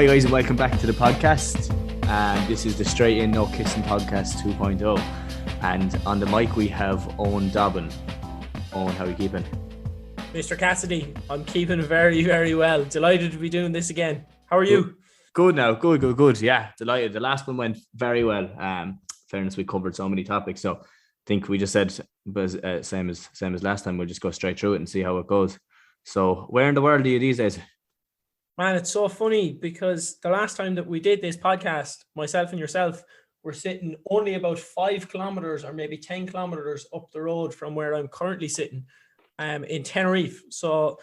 Hi guys and welcome back to the podcast. This is the Straight In No Kissing Podcast 2.0. And on the mic we have Eoin Dobbin. Eoin, how are you keeping? Mr. Cassidy, I'm keeping very, very well. Delighted to be doing this again. How are you? Good now. Good. Yeah, delighted. The last one went very well. Fairness, we covered so many topics. So I think we just said, same as last time, we'll just go straight through it and see how it goes. So where in the world are you these days? Man, it's so funny because the last time that we did this podcast, myself and yourself were sitting only about 5 kilometers or maybe 10 kilometers up the road from where I'm currently sitting in Tenerife. So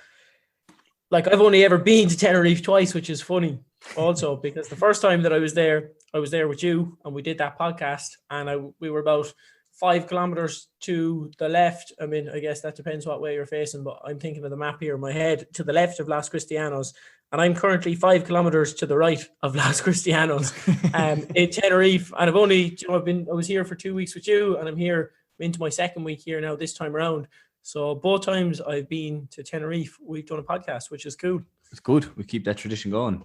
like I've only ever been to Tenerife twice, which is funny also because the first time that I was there with you and we did that podcast and we were about 5 kilometers to the left. I mean, I guess that depends what way you're facing, but I'm thinking of the map here in my head, to the left of Las Cristianos. And I'm currently 5 kilometers to the right of Las Cristianos in Tenerife. And I've only, I was here for 2 weeks with you and I'm into my second week here now this time around. So both times I've been to Tenerife, we've done a podcast, which is cool. It's good. We keep that tradition going.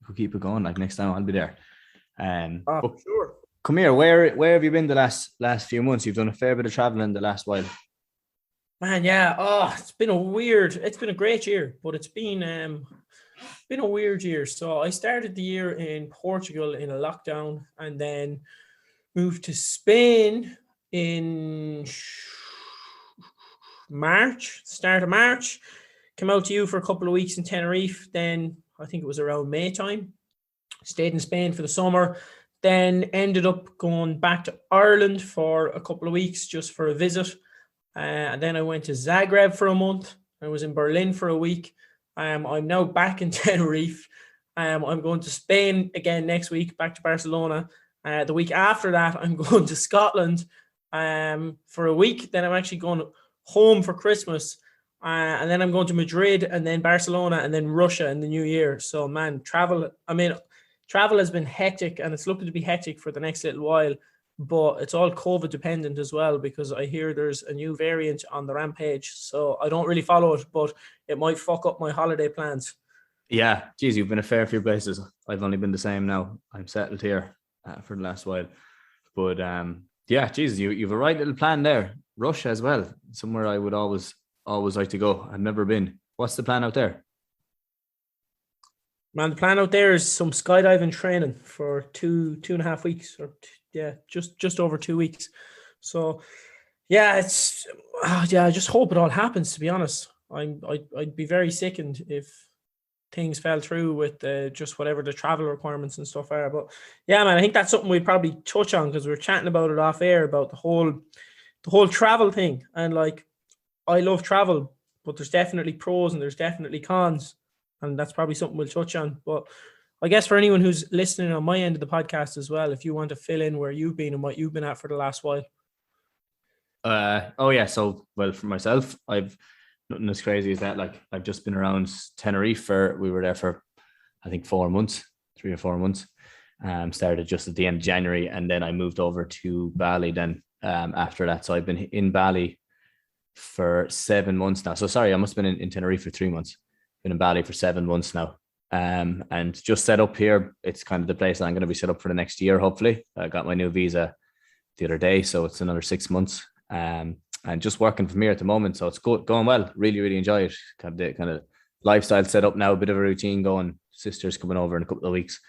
We'll keep it going. Like next time I'll be there. For sure. Come here. Where have you been the last few months? You've done a fair bit of traveling the last while. Man, yeah. It's been a great year, but it's been a weird year. So I started the year in Portugal in a lockdown and then moved to Spain in start of March. Came out to you for a couple of weeks in Tenerife. Then I think it was around May time. Stayed in Spain for the summer. Then ended up going back to Ireland for a couple of weeks just for a visit. And then I went to Zagreb for a month. I was in Berlin for a week. I'm now back in Tenerife. I'm going to Spain again next week, back to Barcelona. The week after that, I'm going to Scotland for a week. Then I'm actually going home for Christmas. And then I'm going to Madrid and then Barcelona and then Russia in the new year. So, man, travel has been hectic and it's looking to be hectic for the next little while. But it's all COVID dependent as well because I hear there's a new variant on the rampage. So I don't really follow it, but it might fuck up my holiday plans. Yeah, geez, you've been a fair few places. I've only been the same now. I'm settled here for the last while. But yeah, geez, you've a right little plan there. Russia as well, somewhere I would always like to go. I've never been. What's the plan out there? Man, the plan out there is some skydiving training for two and a half weeks, or just over 2 weeks. So, yeah, I just hope it all happens. To be honest, I'd be very sickened if things fell through with just whatever the travel requirements and stuff are. But yeah, man, I think that's something we'd probably touch on because we were chatting about it off air about the whole travel thing. And like, I love travel, but there's definitely pros and there's definitely cons. And that's probably something we'll touch on. But I guess for anyone who's listening on my end of the podcast as well, if you want to fill in where you've been and what you've been at for the last while. So, well, for myself, I've nothing as crazy as that. Like, I've just been around Tenerife we were there for, I think, 3 or 4 months. Started just at the end of January. And then I moved over to Bali then after that. So I've been in Bali for 7 months now. So sorry, I must have been in Tenerife for 3 months. Been in Bali for 7 months now. And just set up here. It's kind of the place that I'm going to be set up for the next year, hopefully. I got my new visa the other day, so it's another 6 months. And just working from here at the moment. So it's going well. Really, really enjoy it. Have the kind of lifestyle set up now, a bit of a routine going. Sister's coming over in a couple of weeks.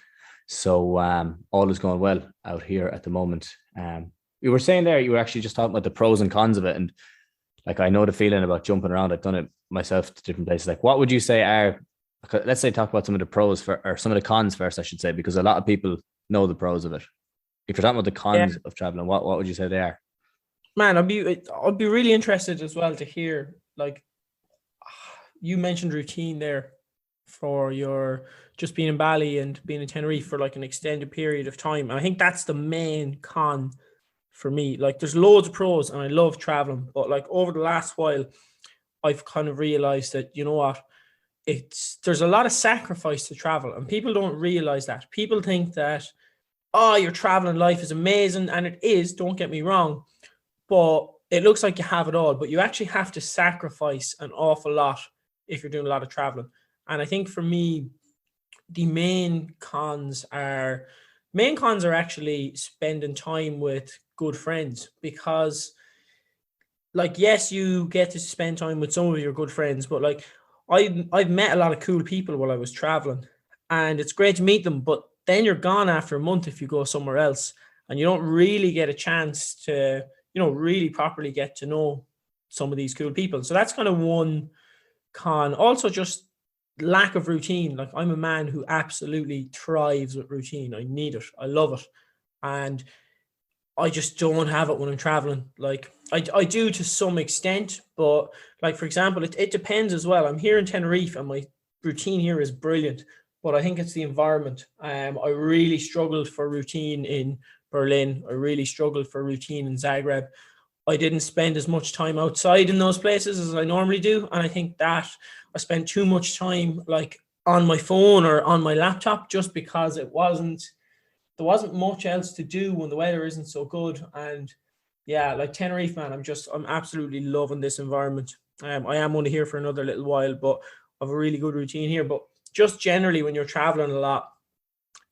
So all is going well out here at the moment. You were saying there, you were actually just talking about the pros and cons of it. And like, I know the feeling about jumping around. I've done it myself to different places. Like, what would you say are, let's say, talk about some of the pros or some of the cons first, I should say, because a lot of people know the pros of it. If you're talking about the cons of traveling, what would you say they are? Man, I'd be really interested as well to hear, like, you mentioned routine there for your just being in Bali and being in Tenerife for like an extended period of time. And I think that's the main con for me. Like, there's loads of pros and I love traveling, but like over the last while, I've kind of realized that, you know what, there's a lot of sacrifice to travel and people don't realize that. People think that, oh, your traveling life is amazing, and it is, don't get me wrong, but it looks like you have it all, but you actually have to sacrifice an awful lot if you're doing a lot of traveling. And I think for me, the main cons are actually spending time with good friends, because like, yes, you get to spend time with some of your good friends, but like I've met a lot of cool people while I was traveling, and it's great to meet them, but then you're gone after a month if you go somewhere else, and you don't really get a chance to, really properly get to know some of these cool people. So that's kind of one con. Also, just lack of routine. Like, I'm a man who absolutely thrives with routine. I need it. I love it. And I just don't have it when I'm traveling. Like, I do to some extent, but like, for example, it depends as well. I'm here in Tenerife and my routine here is brilliant, but I think it's the environment. I really struggled for routine in Berlin. I really struggled for routine in Zagreb. I didn't spend as much time outside in those places as I normally do. And I think that I spent too much time like on my phone or on my laptop, just because there wasn't much else to do when the weather isn't so good. And yeah, like Tenerife, man, I'm absolutely loving this environment. I am only here for another little while, but I have a really good routine here. But just generally, when you're traveling a lot,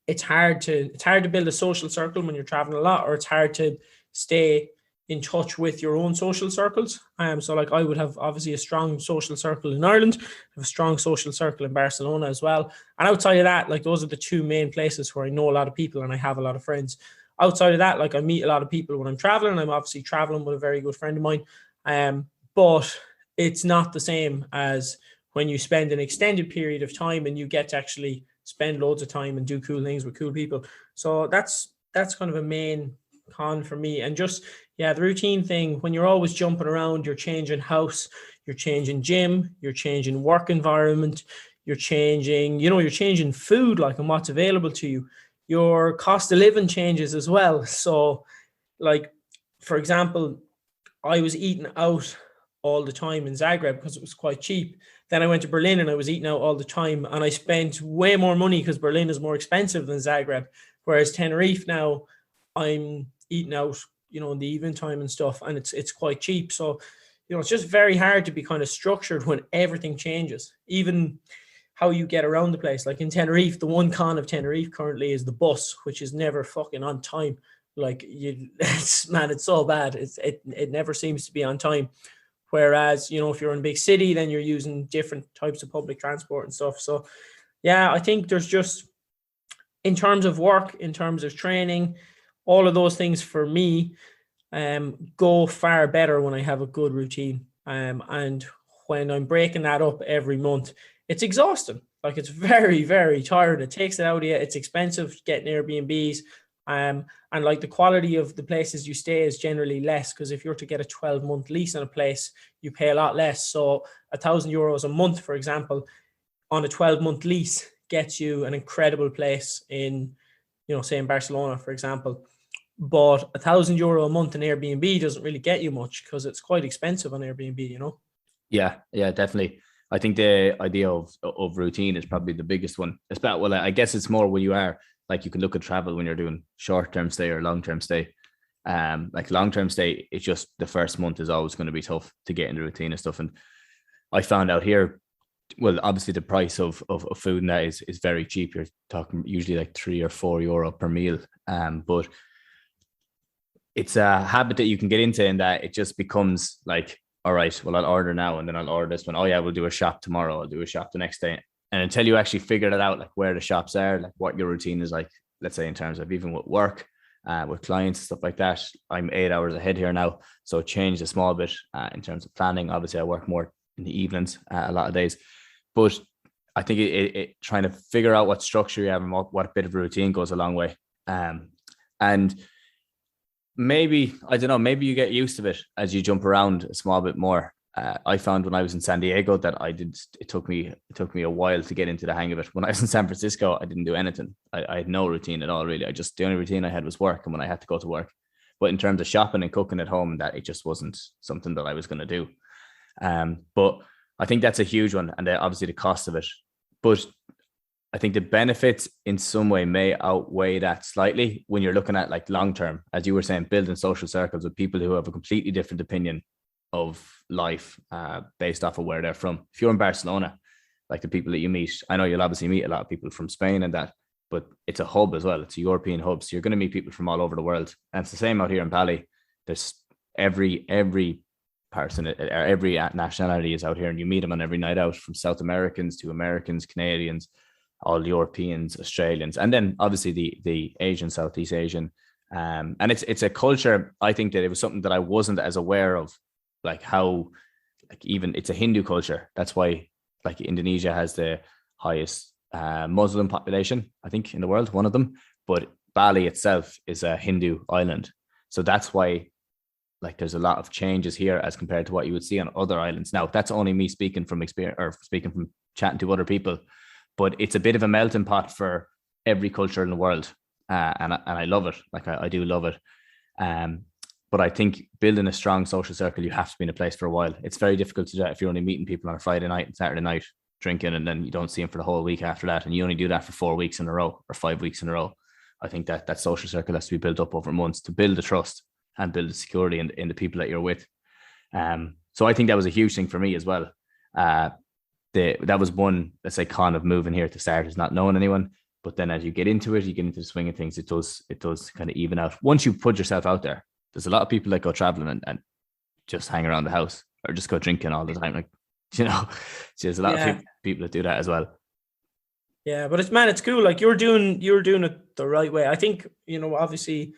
it's hard to build a social circle when you're traveling a lot, or it's hard to stay in touch with your own social circles. So like, I would have obviously a strong social circle in Ireland, I have a strong social circle in Barcelona as well. And outside of that, like, those are the two main places where I know a lot of people and I have a lot of friends. Outside of that, like, I meet a lot of people when I'm traveling. I'm obviously traveling with a very good friend of mine. But it's not the same as when you spend an extended period of time and you get to actually spend loads of time and do cool things with cool people. So that's kind of a main con for me. And just, yeah, the routine thing, when you're always jumping around, you're changing house, you're changing gym, you're changing work environment, you're changing food, like, and what's available to you. Your cost of living changes as well. So like, for example, I was eating out all the time in Zagreb because it was quite cheap. Then I went to Berlin and I was eating out all the time, and I spent way more money because Berlin is more expensive than Zagreb. Whereas Tenerife now, I'm eating out, in the evening time and stuff, and it's quite cheap. So, it's just very hard to be kind of structured when everything changes, even how you get around the place. Like in Tenerife, the one con of Tenerife currently is the bus, which is never fucking on time. Like, it's so bad. It never seems to be on time. Whereas, if you're in a big city, then you're using different types of public transport and stuff. So yeah, I think there's just, in terms of work, in terms of training, all of those things for me go far better when I have a good routine. And when I'm breaking that up every month, it's exhausting. Like, it's very, very tired. It takes it out of you. It's expensive getting Airbnbs. And like, the quality of the places you stay is generally less, because if you're to get a 12-month lease on a place, you pay a lot less. So €1,000 a month, for example, on a 12-month lease gets you an incredible place in, say in Barcelona, for example. But €1,000 a month in Airbnb doesn't really get you much, because it's quite expensive on Airbnb. Yeah, definitely. I think the idea of routine is probably the biggest one. Well, I guess it's more when you are, like, you can look at travel when you're doing short-term stay or long-term stay. Like, long-term stay, it's just the first month is always going to be tough to get into routine and stuff. And I found out here, well, obviously the price of food and that is very cheap. You're talking usually like €3 or €4 per meal. But it's a habit that you can get into, in that it just becomes like, all right, well, I'll order now and then I'll order this one. Oh yeah, we'll do a shop tomorrow. I'll do a shop the next day. And until you actually figure it out, like where the shops are, like what your routine is like, let's say in terms of even with work, with clients, stuff like that, I'm 8 hours ahead here now. So it changed a small bit in terms of planning. Obviously, I work more in the evenings a lot of days. But I think it trying to figure out what structure you have and what bit of routine goes a long way. And maybe, I don't know, maybe you get used to it as you jump around a small bit more. I found when I was in San Diego that it took me a while to get into the hang of it. When I was in San Francisco, I didn't do anything. I had no routine at all, really. The only routine I had was work, and when I had to go to work. But in terms of shopping and cooking at home, that it just wasn't something that I was going to do. But I think that's a huge one, and obviously the cost of it. But I think the benefits in some way may outweigh that slightly when you're looking at, like, long term, as you were saying, building social circles with people who have a completely different opinion of life based off of where they're from. If you're in Barcelona, like the people that you meet. I know you'll obviously meet a lot of people from Spain and that, but it's a hub as well. It's a European hub. So you're going to meet people from all over the world. And it's the same out here in Bali. There's every person, or every nationality is out here, and you meet them on every night out, from South Americans to Americans, Canadians, all Europeans, Australians, and then obviously the Asian, Southeast Asian. And it's a culture, I think, that it was something that I wasn't as aware of, like how, like, even it's a Hindu culture. That's why, like, Indonesia has the highest Muslim population, I think, in the world, one of them. But Bali itself is a Hindu island. So that's why, like, there's a lot of changes here as compared to what you would see on other islands. Now, that's only me speaking from experience, or speaking from chatting to other people, but it's a bit of a melting pot for every culture in the world. And I love it. Like, I do love it. But I think building a strong social circle, you have to be in a place for a while. It's very difficult to do that if you're only meeting people on a Friday night and Saturday night drinking, and then you don't see them for the whole week after that. And you only do that for 4 weeks in a row or 5 weeks in a row. I think that social circle has to be built up over months to build the trust and build the security in the people that you're with. So I think that was a huge thing for me as well. That was one, let's say, con of moving here to start, is not knowing anyone. But then as you get into it, you get into the swing of things, it does kind of even out. Once you put yourself out there, there's a lot of people that go traveling and just hang around the house or just go drinking all the time. Like, you know, there's a lot of people that do that as well. Yeah, but it's cool. Like, you're doing it the right way. I think, you know, obviously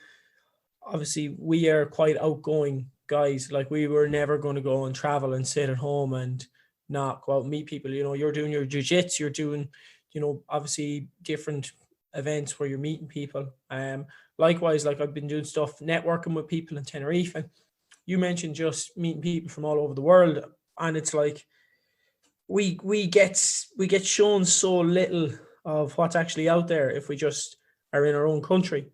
we are quite outgoing guys. Like, we were never going to go and travel and sit at home and not go out and meet people. You know, you're doing your jiu-jitsu, you're doing, you know, obviously different events where you're meeting people. Likewise, like, I've been doing stuff, networking with people in Tenerife, and you mentioned just meeting people from all over the world. And it's like, we get shown so little of what's actually out there if we just are in our own country.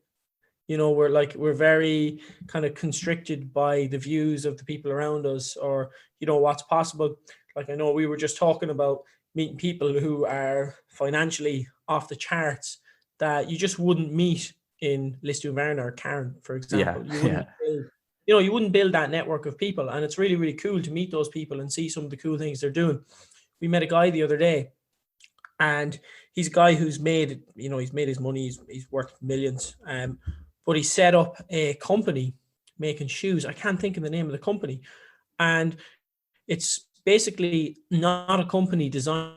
You know, we're very kind of constricted by the views of the people around us, or, you know, what's possible. Like, I know we were just talking about meeting people who are financially off the charts that you just wouldn't meet in Lisdoonvarna or Cairn, for example. You wouldn't build that network of people. And it's really, really cool to meet those people and see some of the cool things they're doing. We met a guy the other day, and he's a guy who's made his money. He's worth millions. But he set up a company making shoes. I can't think of the name of the company. And it's basically not a company designed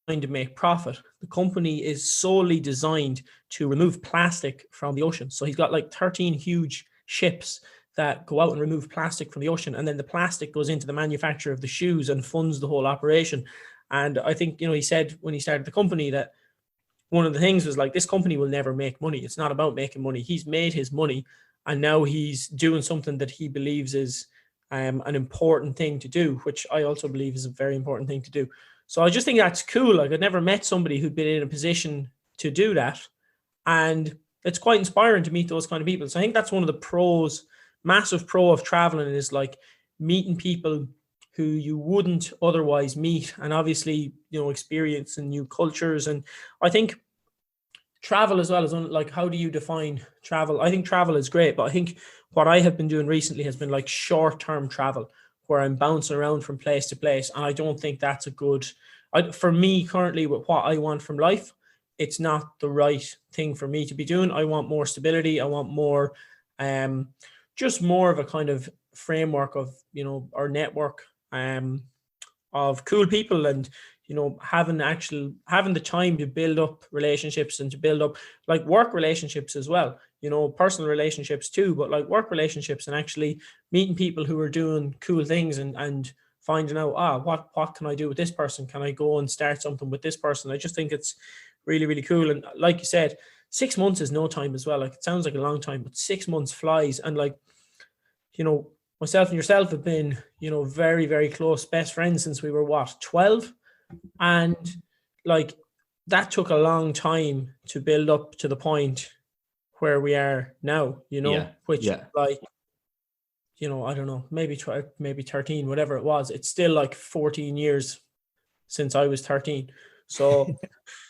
to make profit. The company is solely designed to remove plastic from the ocean. So he's got like 13 huge ships that go out and remove plastic from the ocean. And then the plastic goes into the manufacture of the shoes and funds the whole operation. And I think, you know, he said when he started the company that one of the things was like, this company will never make money. It's not about making money. He's made his money, and now he's doing something that he believes is an important thing to do, which I also believe is a very important thing to do. So I just think that's cool. Like, I'd never met somebody who'd been in a position to do that. And it's quite inspiring to meet those kind of people. So I think that's one of the pros, massive pro of traveling, is like meeting people who you wouldn't otherwise meet, and obviously, you know, experiencing new cultures. And I think travel as well is like, how do you define travel? I think travel is great, but I think what I have been doing recently has been like short-term travel, where I'm bouncing around from place to place. And I don't think that's a good, for me currently, with what I want from life, it's not the right thing for me to be doing. I want more stability. I want more, just more of a kind of framework of, you know, our network of cool people, and, you know, having the time to build up relationships and to build up like work relationships as well, you know, personal relationships too, but like work relationships, and actually meeting people who are doing cool things and finding out, what can I do with this person? Can I go and start something with this person? I just think it's really, really cool. And like you said, 6 months is no time as well. Like, it sounds like a long time, but 6 months flies. And like, you know, myself and yourself have been, you know, very, very close best friends since we were 12. And like, that took a long time to build up to the point where we are now, you know, like, you know, I don't know, maybe 13, whatever it was. It's still like 14 years since I was 13. So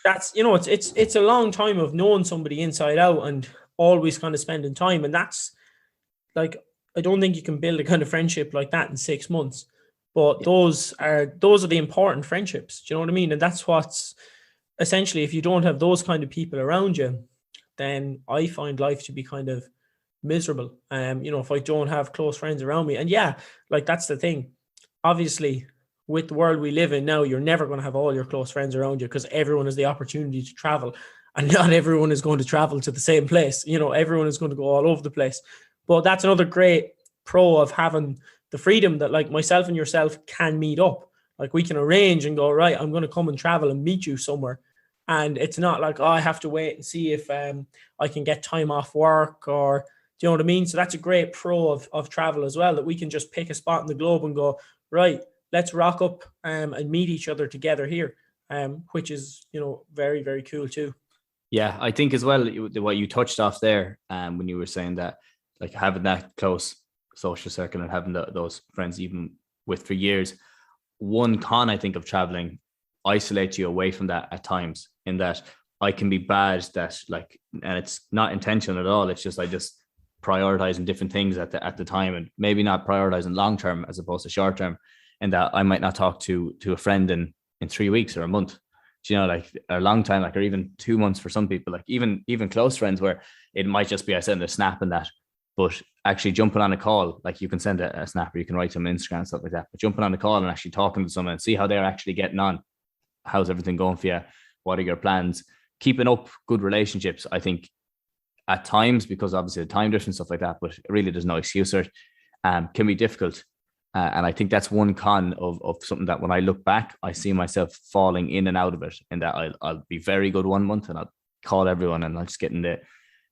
that's, you know, it's a long time of knowing somebody inside out and always kind of spending time. And that's like, I don't think you can build a kind of friendship like that in 6 months. But those are the important friendships. Do you know what I mean? And that's what's essentially, if you don't have those kind of people around you, then I find life to be kind of miserable. If I don't have close friends around me. And yeah, like that's the thing. Obviously, with the world we live in now, you're never going to have all your close friends around you because everyone has the opportunity to travel. And not everyone is going to travel to the same place. Everyone is going to go all over the place. But that's another great pro of having the freedom that like myself and yourself can meet up. Like we can arrange and go, right, I'm going to come and travel and meet you somewhere. And it's not like, I have to wait and see if I can get time off work or, do you know what I mean? So that's a great pro of travel as well, that we can just pick a spot in the globe and go, right, let's rock up and meet each other together here, which is, very, very cool too. Yeah, I think as well, what you touched off there when you were saying that, like having that close social circle and having those friends even with for years, one con I think of traveling isolates you away from that at times, in that I can be bad that like, and it's not intentional at all. It's just, I just prioritizing different things at the time, and maybe not prioritizing long-term as opposed to short-term, and that I might not talk to a friend in 3 weeks or a month, like a long time, like, or even 2 months for some people, like even close friends where it might just be I send a snap and that, but actually jumping on a call, like you can send a snap or you can write them on Instagram and stuff like that, but jumping on a call and actually talking to someone and see how they're actually getting on. How's everything going for you? What are your plans? Keeping up good relationships, I think at times, because obviously the time difference, stuff like that, but really there's no excuse for it, can be difficult. And I think that's one con of something that when I look back, I see myself falling in and out of it, and that I'll be very good 1 month and I'll call everyone and I'll just get in the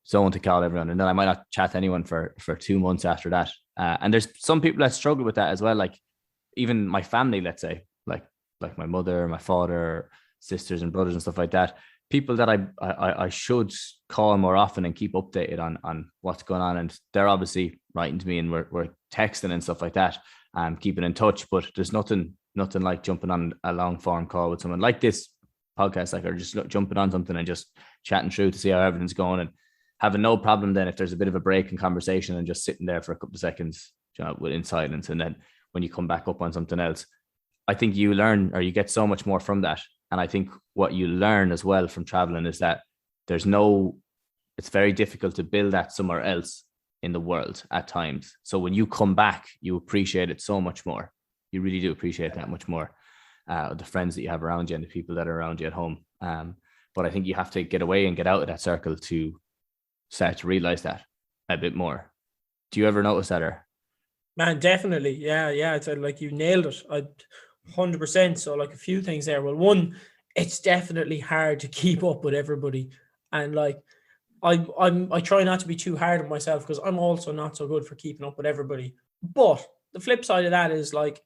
zone to call everyone. And then I might not chat to anyone for 2 months after that. And there's some people that struggle with that as well. Like even my family, let's say, like my mother, my father, sisters and brothers and stuff like that. People that I should call more often and keep updated on what's going on. And they're obviously writing to me and we're texting and stuff like that, keeping in touch. But there's nothing like jumping on a long form call with someone like this podcast, like, or just jumping on something and just chatting through to see how everything's going, and having no problem then if there's a bit of a break in conversation and just sitting there for a couple of seconds, in silence. And then when you come back up on something else, I think you learn, or you get so much more from that. And I think what you learn as well from traveling is that it's very difficult to build that somewhere else in the world at times. So when you come back, you appreciate it so much more. You really do appreciate that much more. The friends that you have around you and the people that are around you at home. But I think you have to get away and get out of that circle to start to realize that a bit more. Do you ever notice that? Or? Man, definitely. Yeah. It's like you nailed it. 100%. So like a few things there. Well, one, it's definitely hard to keep up with everybody, and like I try not to be too hard on myself because I'm also not so good for keeping up with everybody. But the flip side of that is like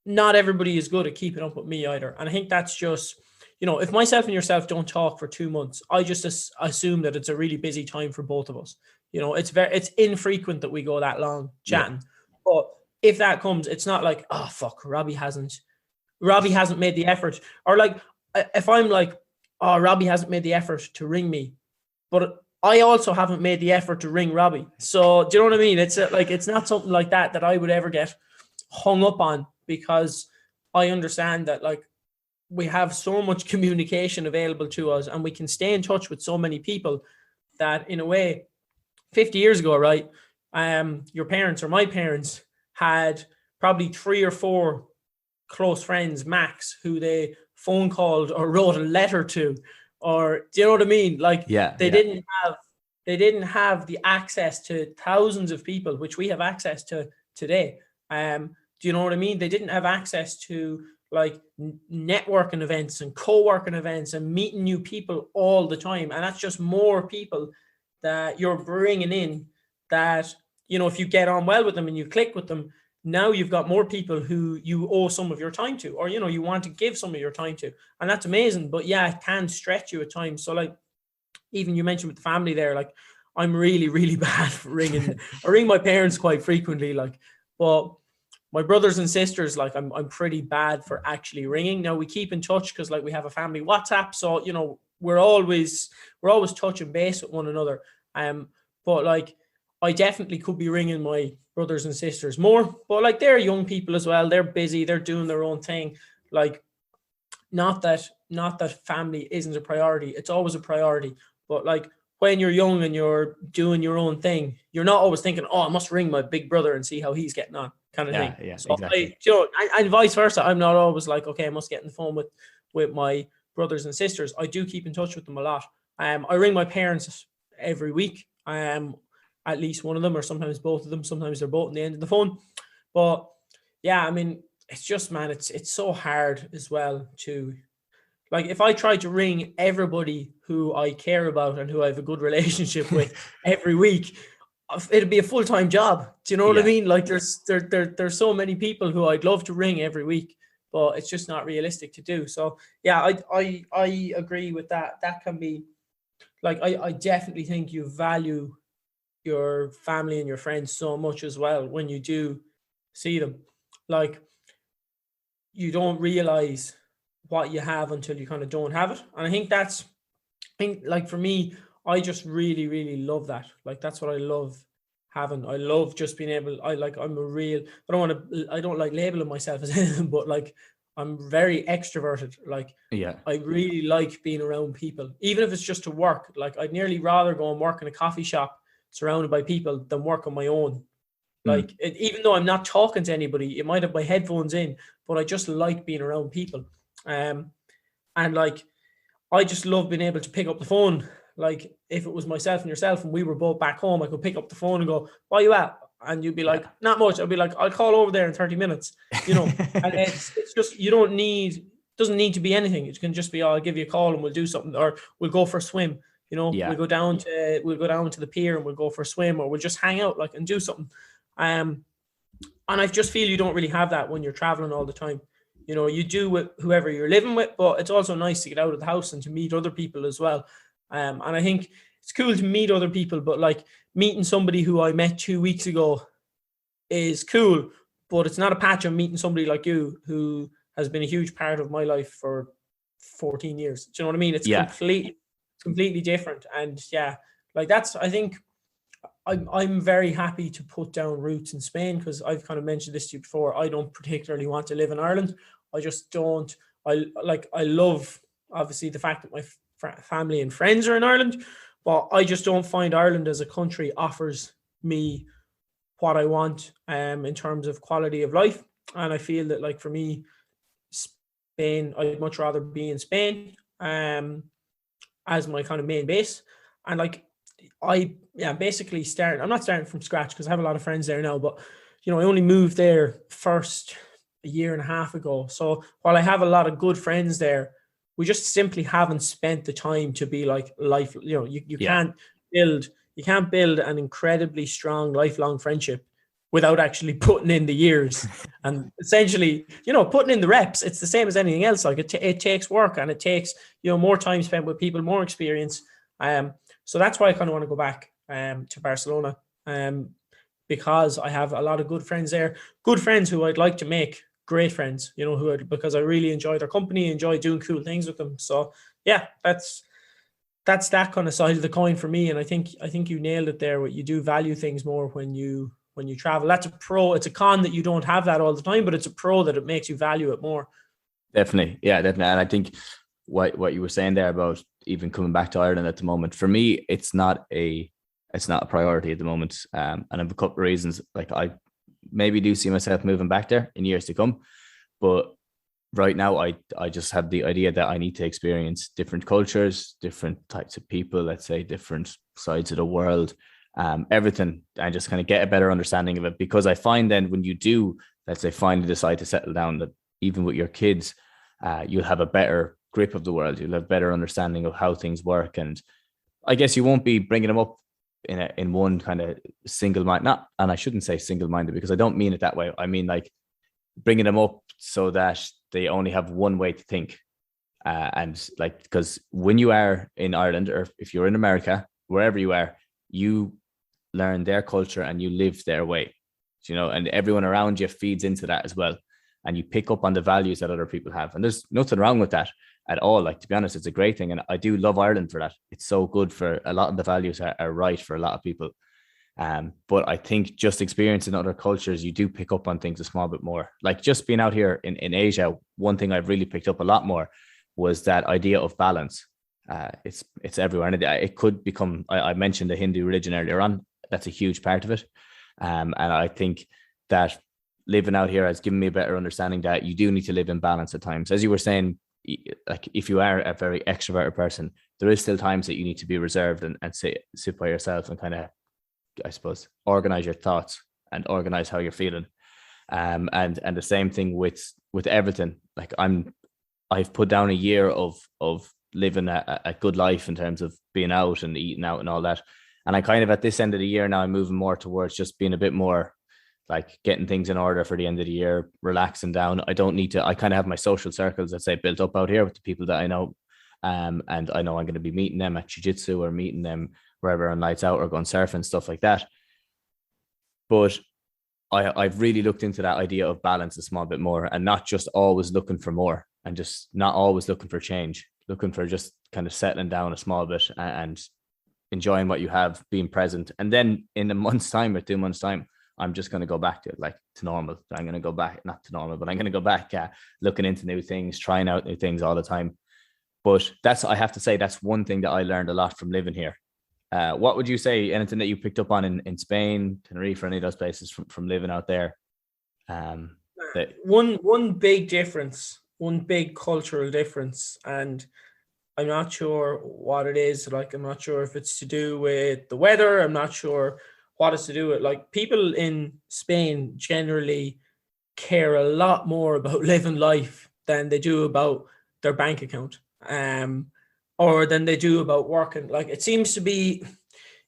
not everybody is good at keeping up with me either. And I think that's just, if myself and yourself don't talk for 2 months, I just assume that it's a really busy time for both of us. It's infrequent that we go that long chatting. Yeah. But if that comes, it's not like, oh fuck, Robbie hasn't made the effort. Or like if I'm like, oh, Robbie hasn't made the effort to ring me, but I also haven't made the effort to ring Robbie. So do you know what I mean? It's it's not something like that I would ever get hung up on, because I understand that like we have so much communication available to us and we can stay in touch with so many people that in a way 50 years ago, right? Your parents or my parents had probably 3 or 4 close friends max who they phone called or wrote a letter to, or do you know what I mean? Like they didn't have the access to thousands of people, which we have access to today. Do you know what I mean? They didn't have access to like networking events and co-working events and meeting new people all the time. And that's just more people that you're bringing in that, if you get on well with them and you click with them, now you've got more people who you owe some of your time to, or, you want to give some of your time to. And that's amazing. But yeah, it can stretch you at times. So like, even you mentioned with the family there, like I'm really, really bad for ringing. I ring my parents quite frequently, like, but my brothers and sisters, like I'm pretty bad for actually ringing. Now we keep in touch because like we have a family WhatsApp. So, we're always touching base with one another. But like, I definitely could be ringing my brothers and sisters more, but like they're young people as well. They're busy. They're doing their own thing. Like not that family isn't a priority. It's always a priority. But like when you're young and you're doing your own thing, you're not always thinking, oh, I must ring my big brother and see how he's getting on, kind of thing. Yeah, So exactly. and vice versa. I'm not always like, okay, I must get on the phone with my brothers and sisters. I do keep in touch with them a lot. I ring my parents every week. At least one of them, or sometimes both of them. Sometimes they're both on the end of the phone. But yeah, I mean, it's just, man, it's so hard as well to, like, if I try to ring everybody who I care about and who I have a good relationship with every week, it'd be a full-time job. Do you know what I mean? Like there's so many people who I'd love to ring every week, but it's just not realistic to do. So yeah, I agree with that. That can be like, I definitely think you value your family and your friends so much as well when you do see them. Like, you don't realize what you have until you kind of don't have it. And I think like for me, I just really, really love that. Like that's what I love having. I love just being able, I don't like labeling myself as anything, but like I'm very extroverted. Like I really like being around people, even if it's just to work. Like I'd nearly rather go and work in a coffee shop surrounded by people than work on my own. Like even though I'm not talking to anybody, it might have my headphones in, but I just like being around people. And like, I just love being able to pick up the phone. Like if it was myself and yourself and we were both back home, I could pick up the phone and go, "Where you at?" And you'd be like, "Not much." I'd be like, "I'll call over there in 30 minutes," you know. And it's just, doesn't need to be anything. It can just be, "Oh, I'll give you a call and we'll do something," or we'll go for a swim. You know, we'll go down to the pier and we'll go for a swim, or we'll just hang out, like, and do something. And I just feel you don't really have that when you're traveling all the time. You know, you do with whoever you're living with, but it's also nice to get out of the house and to meet other people as well. And I think it's cool to meet other people, but like meeting somebody who I met 2 weeks ago is cool, but it's not a patch on meeting somebody like you who has been a huge part of my life for 14 years. Do you know what I mean? It's completely different. And yeah, like that's, I think, I'm very happy to put down roots in Spain, because I've kind of mentioned this to you before. I don't particularly want to live in Ireland. I just don't. I love, obviously, the fact that my family and friends are in Ireland, but I just don't find Ireland as a country offers me what I want in terms of quality of life. And I feel that, like, for me, Spain, I'd much rather be in Spain as my kind of main base. And like, basically I'm not starting from scratch because I have a lot of friends there now, but you know, I only moved there first a year and a half ago. So while I have a lot of good friends there, we just simply haven't spent the time to be like life. You know, you can't build an incredibly strong lifelong friendship without actually putting in the years and essentially, you know, putting in the reps. It's the same as anything else. Like it takes work, and it takes, you know, more time spent with people, more experience. So that's why I kind of want to go back to Barcelona, because I have a lot of good friends there, good friends who I'd like to make great friends, you know, because I really enjoy their company, enjoy doing cool things with them. So yeah, that's that kind of side of the coin for me. And I think you nailed it there. You do value things more when you travel. That's a pro. It's a con that you don't have that all the time, but it's a pro that it makes you value it more. Definitely. Yeah, definitely. And I think what you were saying there about even coming back to Ireland at the moment, for me, it's not a priority at the moment. And I have a couple of reasons. Like, I maybe do see myself moving back there in years to come, but right now I just have the idea that I need to experience different cultures, different types of people, let's say different sides of the world, everything, and just kind of get a better understanding of it. Because I find then when you do, let's say, finally decide to settle down, that even with your kids, you'll have a better grip of the world. You'll have better understanding of how things work. And I guess you won't be bringing them up in one kind of single mind, and I shouldn't say single-minded because I don't mean it that way. I mean, like, bringing them up so that they only have one way to think. And like, because when you are in Ireland, or if you're in America, wherever you are, you learn their culture and you live their way, you know, and everyone around you feeds into that as well. And you pick up on the values that other people have. And there's nothing wrong with that at all. Like, to be honest, it's a great thing. And I do love Ireland for that. It's so good for a lot of the values are right for a lot of people. But I think just experiencing other cultures, you do pick up on things a small bit more. Like just being out here in Asia, one thing I've really picked up a lot more was that idea of balance. It's everywhere, and it could become. I mentioned the Hindu religion earlier on. That's a huge part of it, and I think that living out here has given me a better understanding that you do need to live in balance at times. As you were saying, like if you are a very extroverted person, there is still times that you need to be reserved and sit by yourself and kind of, I suppose, organize your thoughts and organize how you're feeling. And the same thing with everything. Like I've put down a year of living a good life in terms of being out and eating out and all that. And I kind of at this end of the year now, I'm moving more towards just being a bit more like getting things in order for the end of the year, relaxing down. I don't need to, I kind of have my social circles, let's say, built up out here with the people that I know. And I know I'm going to be meeting them at jiu-jitsu or meeting them wherever on nights out or going surfing, stuff like that. But I've really looked into that idea of balance a small bit more and not just always looking for more and just not always looking for change, looking for just kind of settling down a small bit and enjoying what you have, being present. And then in a month's time or 2 months' time, I'm just going to go back to it, like to normal. I'm going to go back, not to normal, but I'm going to go back looking into new things, trying out new things all the time. But I have to say, that's one thing that I learned a lot from living here. What would you say, anything that you picked up on in Spain, Tenerife, or any of those places from living out there? One big difference, one big cultural difference, and I'm not sure what it is. Like, I'm not sure if it's to do with the weather. I'm not sure what it's to do with, like, people in Spain generally care a lot more about living life than they do about their bank account, or than they do about working. Like, it seems to be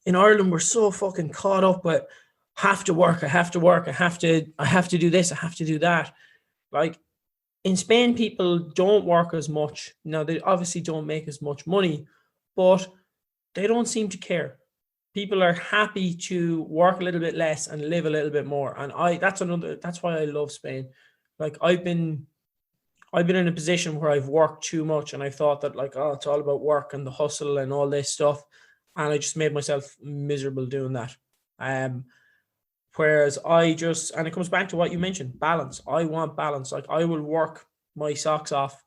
in Ireland, we're so fucking caught up with have to work, I have to work, I have to do this, I have to do that. Like, in Spain, people don't work as much. Now, they obviously don't make as much money, but they don't seem to care. People are happy to work a little bit less and live a little bit more. And that's why I love Spain. Like, I've been in a position where I've worked too much and I thought that, like, oh, it's all about work and the hustle and all this stuff. And I just made myself miserable doing that. Whereas and it comes back to what you mentioned, balance. I want balance. Like, I will work my socks off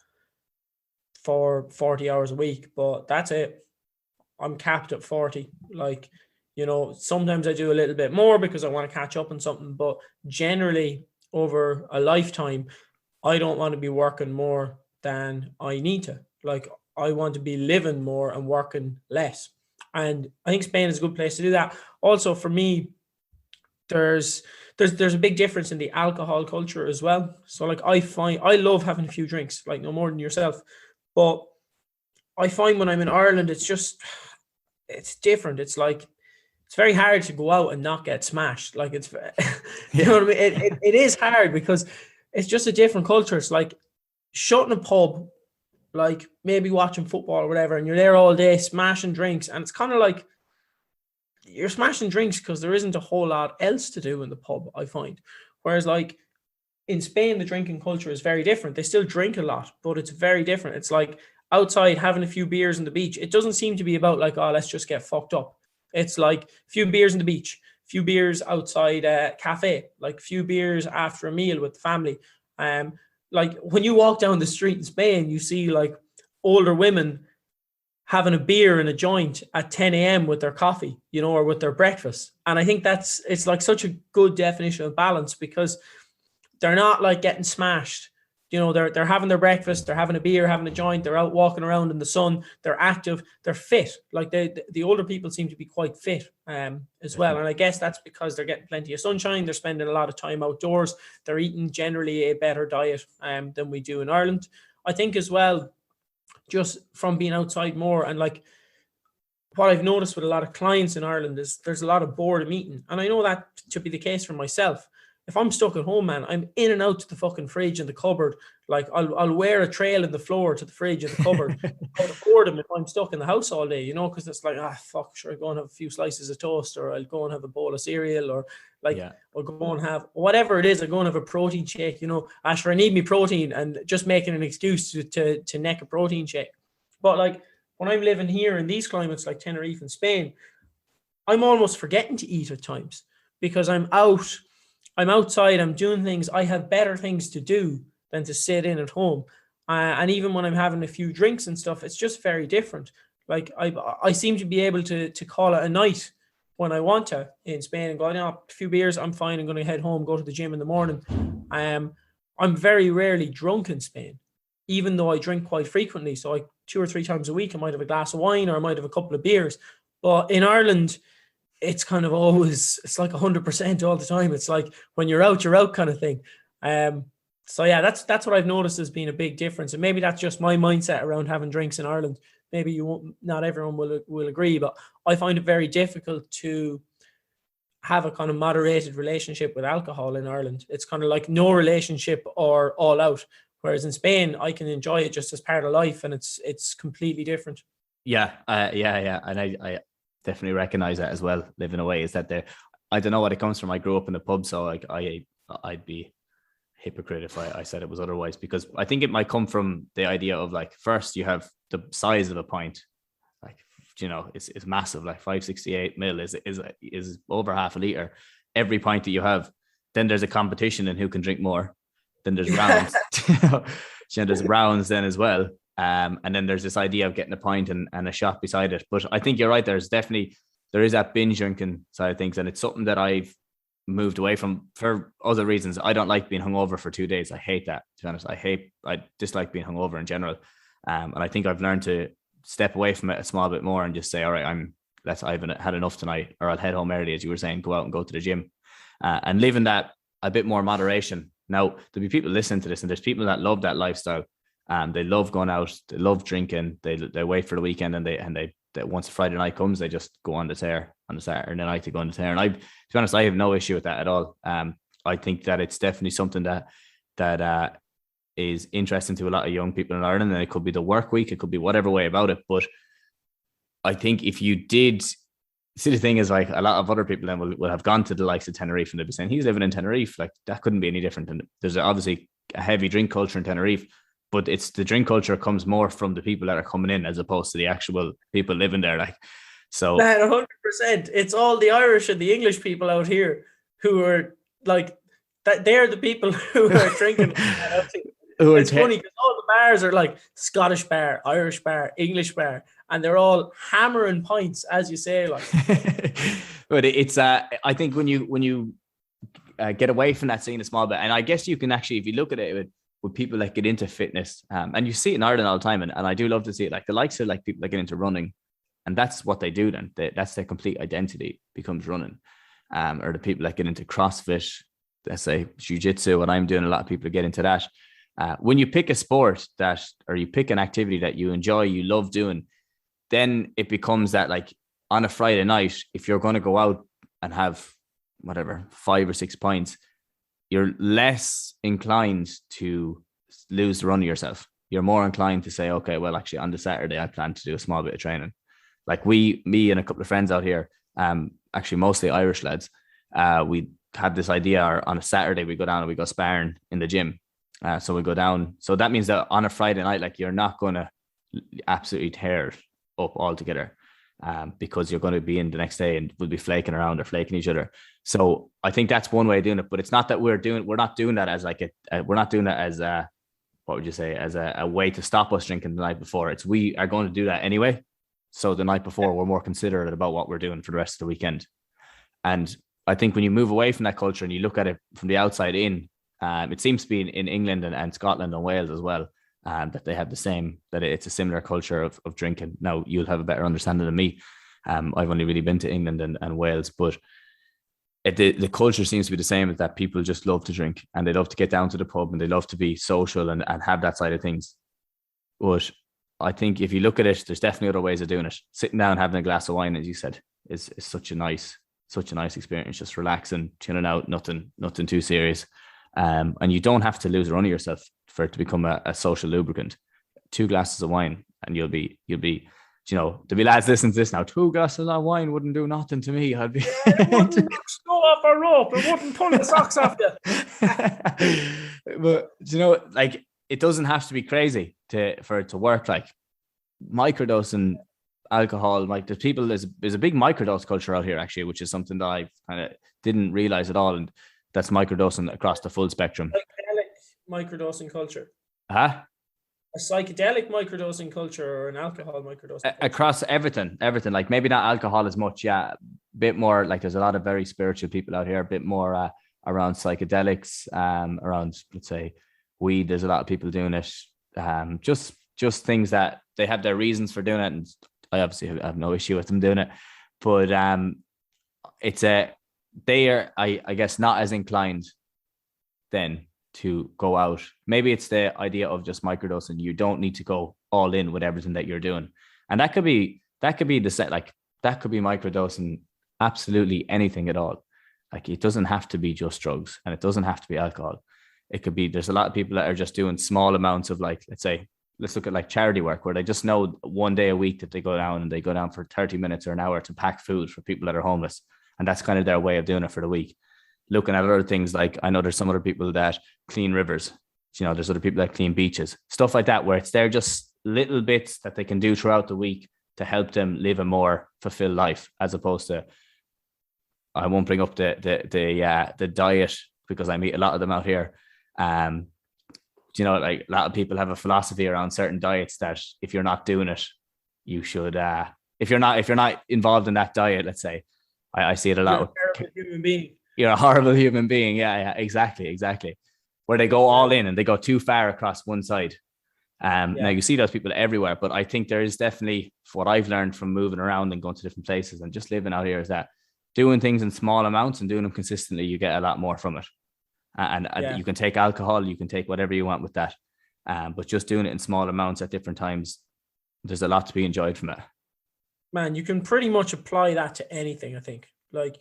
for 40 hours a week, but that's it. I'm capped at 40. Like, you know, sometimes I do a little bit more because I want to catch up on something, but generally over a lifetime, I don't want to be working more than I need to. Like, I want to be living more and working less. And I think Spain is a good place to do that. Also, for me, there's a big difference in the alcohol culture as well. So, like, I love having a few drinks, like no more than yourself. But I find when I'm in Ireland, it's different. It's like, it's very hard to go out and not get smashed. Like, it's, you know what I mean? It is hard because it's just a different culture. It's like shutting a pub, like maybe watching football or whatever, and you're there all day smashing drinks. And it's kind of like you're smashing drinks because there isn't a whole lot else to do in the pub, I find. Whereas, like, in Spain, the drinking culture is very different. They still drink a lot, but it's very different. It's like outside having a few beers on the beach. It doesn't seem to be about like, oh, let's just get fucked up. It's like a few beers on the beach, a few beers outside a cafe, like a few beers after a meal with the family. Like, when you walk down the street in Spain, you see like older women having a beer and a joint at 10 a.m. with their coffee, you know, or with their breakfast. And I think it's like such a good definition of balance because they're not like getting smashed. You know, they're having their breakfast, they're having a beer, having a joint, they're out walking around in the sun, they're active, they're fit. Like, the older people seem to be quite fit as well. And I guess that's because they're getting plenty of sunshine, they're spending a lot of time outdoors, they're eating generally a better diet than we do in Ireland. I think as well, just from being outside more, and like what I've noticed with a lot of clients in Ireland is there's a lot of boredom eating. And I know that to be the case for myself. If I'm stuck at home, man, I'm in and out to the fucking fridge and the cupboard. Like, I'll wear a trail in the floor to the fridge and the cupboard. Out of boredom if I'm stuck in the house all day, you know, because it's like, fuck, sure, I'll go and have a few slices of toast, or I'll go and have a bowl of cereal, or like, I'll go and have whatever it is. I'll go and have a protein shake, you know. Sure, I need me protein, and just making an excuse to neck a protein shake. But like, when I'm living here in these climates like Tenerife and Spain, I'm almost forgetting to eat at times because I'm outside, I'm doing things. I have better things to do than to sit in at home. And even when I'm having a few drinks and stuff, it's just very different. Like I seem to be able to call it a night when I want to in Spain and go, a few beers, I'm fine. I'm going to head home, go to the gym in the morning. I'm very rarely drunk in Spain, even though I drink quite frequently. So 2 or 3 times a week, I might have a glass of wine or I might have a couple of beers. But in Ireland, it's kind of always, it's like 100% all the time. It's like when you're out kind of thing. So yeah, that's what I've noticed as being a big difference. And maybe that's just my mindset around having drinks in Ireland. Maybe you won't, not everyone will agree, but I find it very difficult to have a kind of moderated relationship with alcohol in Ireland. It's kind of like no relationship or all out. Whereas in Spain, I can enjoy it just as part of life, and it's completely different. Yeah, and I definitely recognize that as well. Living away is that I don't know what it comes from. I grew up in a pub, so like I'd be hypocrite if I said it was otherwise, because I think it might come from the idea of like, first you have the size of a pint, like, you know, it's massive, like 568 ml is over half a liter every pint that you have. Then there's a competition in who can drink more. Then there's rounds. There's rounds then as well. And then there's this idea of getting a pint and a shot beside it. But I think you're right. There is that binge drinking side of things, and it's something that I've moved away from for other reasons. I don't like being hungover for 2 days. I hate that, to be honest. I dislike being hungover in general. And I think I've learned to step away from it a small bit more and just say, all right, I've had enough tonight, or I'll head home early, as you were saying, go out and go to the gym, and living that a bit more moderation. Now, there'll be people listening to this, and there's people that love that lifestyle. They love going out, they love drinking, they wait for the weekend, and they once Friday night comes, they just go on the tear on the Saturday night to go on the tear. And to be honest, I have no issue with that at all. I think that it's definitely something that is interesting to a lot of young people in Ireland, and it could be the work week, it could be whatever way about it. But I think if you did see, the thing is, like, a lot of other people then will have gone to the likes of Tenerife, and they'll be saying he's living in Tenerife, like that couldn't be any different. And there's obviously a heavy drink culture in Tenerife, but it's the drink culture comes more from the people that are coming in as opposed to the actual people living there. Like, so 100%. It's all the Irish and the English people out here who are like that. They're the people who are drinking. It's funny because all the bars are like Scottish bar, Irish bar, English bar, and they're all hammering pints, as you say. Like, but it's I think when you get away from that scene a small bit, and I guess you can actually, if you look at it with people that get into fitness, and you see it in Ireland all the time, and I do love to see it, like the likes of like people that get into running, and that's what they do. Then that's their complete identity becomes running, or the people that get into CrossFit, let's say jiu-jitsu, what I'm doing, a lot of people get into that. When you pick a sport or you pick an activity that you enjoy, you love doing, then it becomes that, like, on a Friday night, if you're going to go out and have whatever 5 or 6 pints, you're less inclined to lose the run of yourself. You're more inclined to say, okay, well, actually on the Saturday, I plan to do a small bit of training. Like me and a couple of friends out here, actually mostly Irish lads, we had this idea, on a Saturday, we go down and we go sparring in the gym. So we go down. So that means that on a Friday night, like, you're not going to absolutely tear it up altogether, because you're going to be in the next day and we'll be flaking around or flaking each other. So I think that's one way of doing it, but it's not that we're not doing that as like we're not doing that as a, what would you say, as a way to stop us drinking the night before. We are going to do that anyway. So the night before, we're more considerate about what we're doing for the rest of the weekend. And I think when you move away from that culture and you look at it from the outside in, it seems to be in England and Scotland and Wales as well, that they have the same, that it's a similar culture of drinking. Now, you'll have a better understanding than me. I've only really been to England and Wales, but the culture seems to be the same, is that people just love to drink and they love to get down to the pub and they love to be social and have that side of things. But I think if you look at it, there's definitely other ways of doing it. Sitting down, having a glass of wine, as you said, is such a nice experience, just relaxing, chilling out, nothing too serious. And you don't have to lose a run of yourself for it to become a social lubricant. 2 glasses of wine and you'll be, you know, there'll be lads listening to this now. 2 glasses of wine wouldn't do nothing to me. I'd be it wouldn't go off a rope. It wouldn't pull the socks off you. But, you know, like, it doesn't have to be crazy for it to work. Like, microdosing alcohol, like there's a big microdose culture out here actually, which is something that I kind of didn't realize at all, and that's microdosing across the full spectrum. Psychedelic microdosing culture. Huh? A psychedelic microdosing culture or an alcohol microdosing culture? Across everything. Like maybe not alcohol as much, yeah. A bit more like there's a lot of very spiritual people out here, a bit more around psychedelics, around, let's say, weed. There's a lot of people doing it. Just things that they have their reasons for doing it, and I obviously have no issue with them doing it, but they are, I guess, not as inclined then to go out. Maybe it's the idea of just microdosing. You don't need to go all in with everything that you're doing, and that could be the set. Like that could be microdosing absolutely anything at all. Like it doesn't have to be just drugs, and it doesn't have to be alcohol. It could be, there's a lot of people that are just doing small amounts of, like, let's look at like charity work, where they just know one day a week that they go down for 30 minutes or an hour to pack food for people that are homeless. And that's kind of their way of doing it for the week. Looking at other things, like I know there's some other people that clean rivers, there's other people that clean beaches, stuff like that, where they're just little bits that they can do throughout the week to help them live a more fulfilled life, as opposed to, I won't bring up the diet because I meet a lot of them out here. Like a lot of people have a philosophy around certain diets that if you're not doing it, you should, if you're not involved in that diet, let's say, I see it a lot. You're a horrible human being. You're a horrible human being. Yeah, exactly. Where they go all in and they go too far across one side. Now you see those people everywhere, but I think there is definitely, what I've learned from moving around and going to different places and just living out here, is that doing things in small amounts and doing them consistently, you get a lot more from it. And you can take alcohol, you can take whatever you want with that. But just doing it in small amounts at different times, there's a lot to be enjoyed from it. Man, you can pretty much apply that to anything, I think. Like,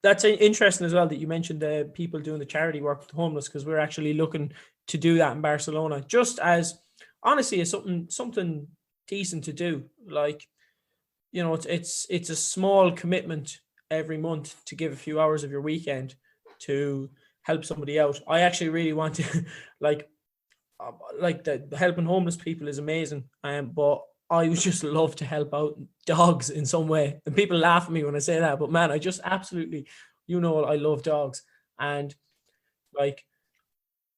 that's interesting as well that you mentioned the people doing the charity work with the homeless, because we're actually looking to do that in Barcelona, just as, honestly, as something decent to do. Like, it's a small commitment every month to give a few hours of your weekend to help somebody out. I actually really want to, like the helping homeless people is amazing, but I would just love to help out dogs in some way. And people laugh at me when I say that, but man, I just absolutely, I love dogs. And like,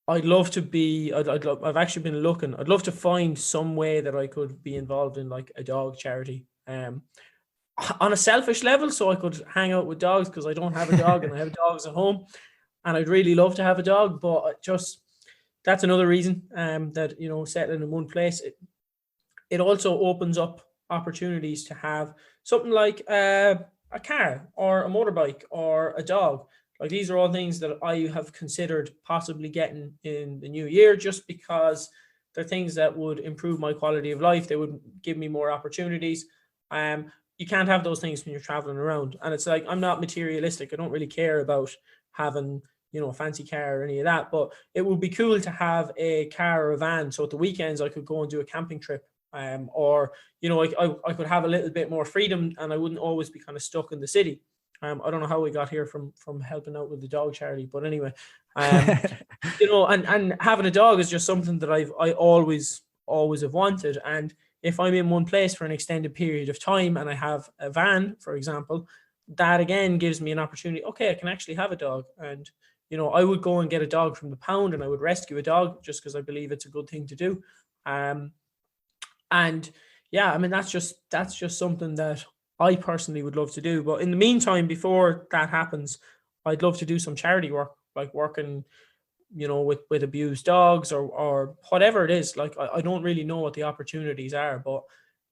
I'd love to be, I've actually been looking, I'd love to find some way that I could be involved in like a dog charity. On a selfish level, so I could hang out with dogs, because I don't have a dog and I have dogs at home, and I'd really love to have a dog. But just, that's another reason that, settling in one place, it also opens up opportunities to have something like a car or a motorbike or a dog. Like, these are all things that I have considered possibly getting in the new year, just because they're things that would improve my quality of life. They would give me more opportunities. You can't have those things when you're traveling around. And it's like, I'm not materialistic. I don't really care about having, a fancy car or any of that, but it would be cool to have a car or a van. So at the weekends I could go and do a camping trip, or, I could have a little bit more freedom, and I wouldn't always be kind of stuck in the city. I don't know how we got here from helping out with the dog charity, but anyway, and having a dog is just something that I always have wanted. And if I'm in one place for an extended period of time and I have a van, for example, that again gives me an opportunity. Okay, I can actually have a dog. And, I would go and get a dog from the pound, and I would rescue a dog just because I believe it's a good thing to do. And yeah, I mean, that's just something that I personally would love to do. But in the meantime, before that happens, I'd love to do some charity work, like working, with abused dogs or whatever it is. Like, I don't really know what the opportunities are, but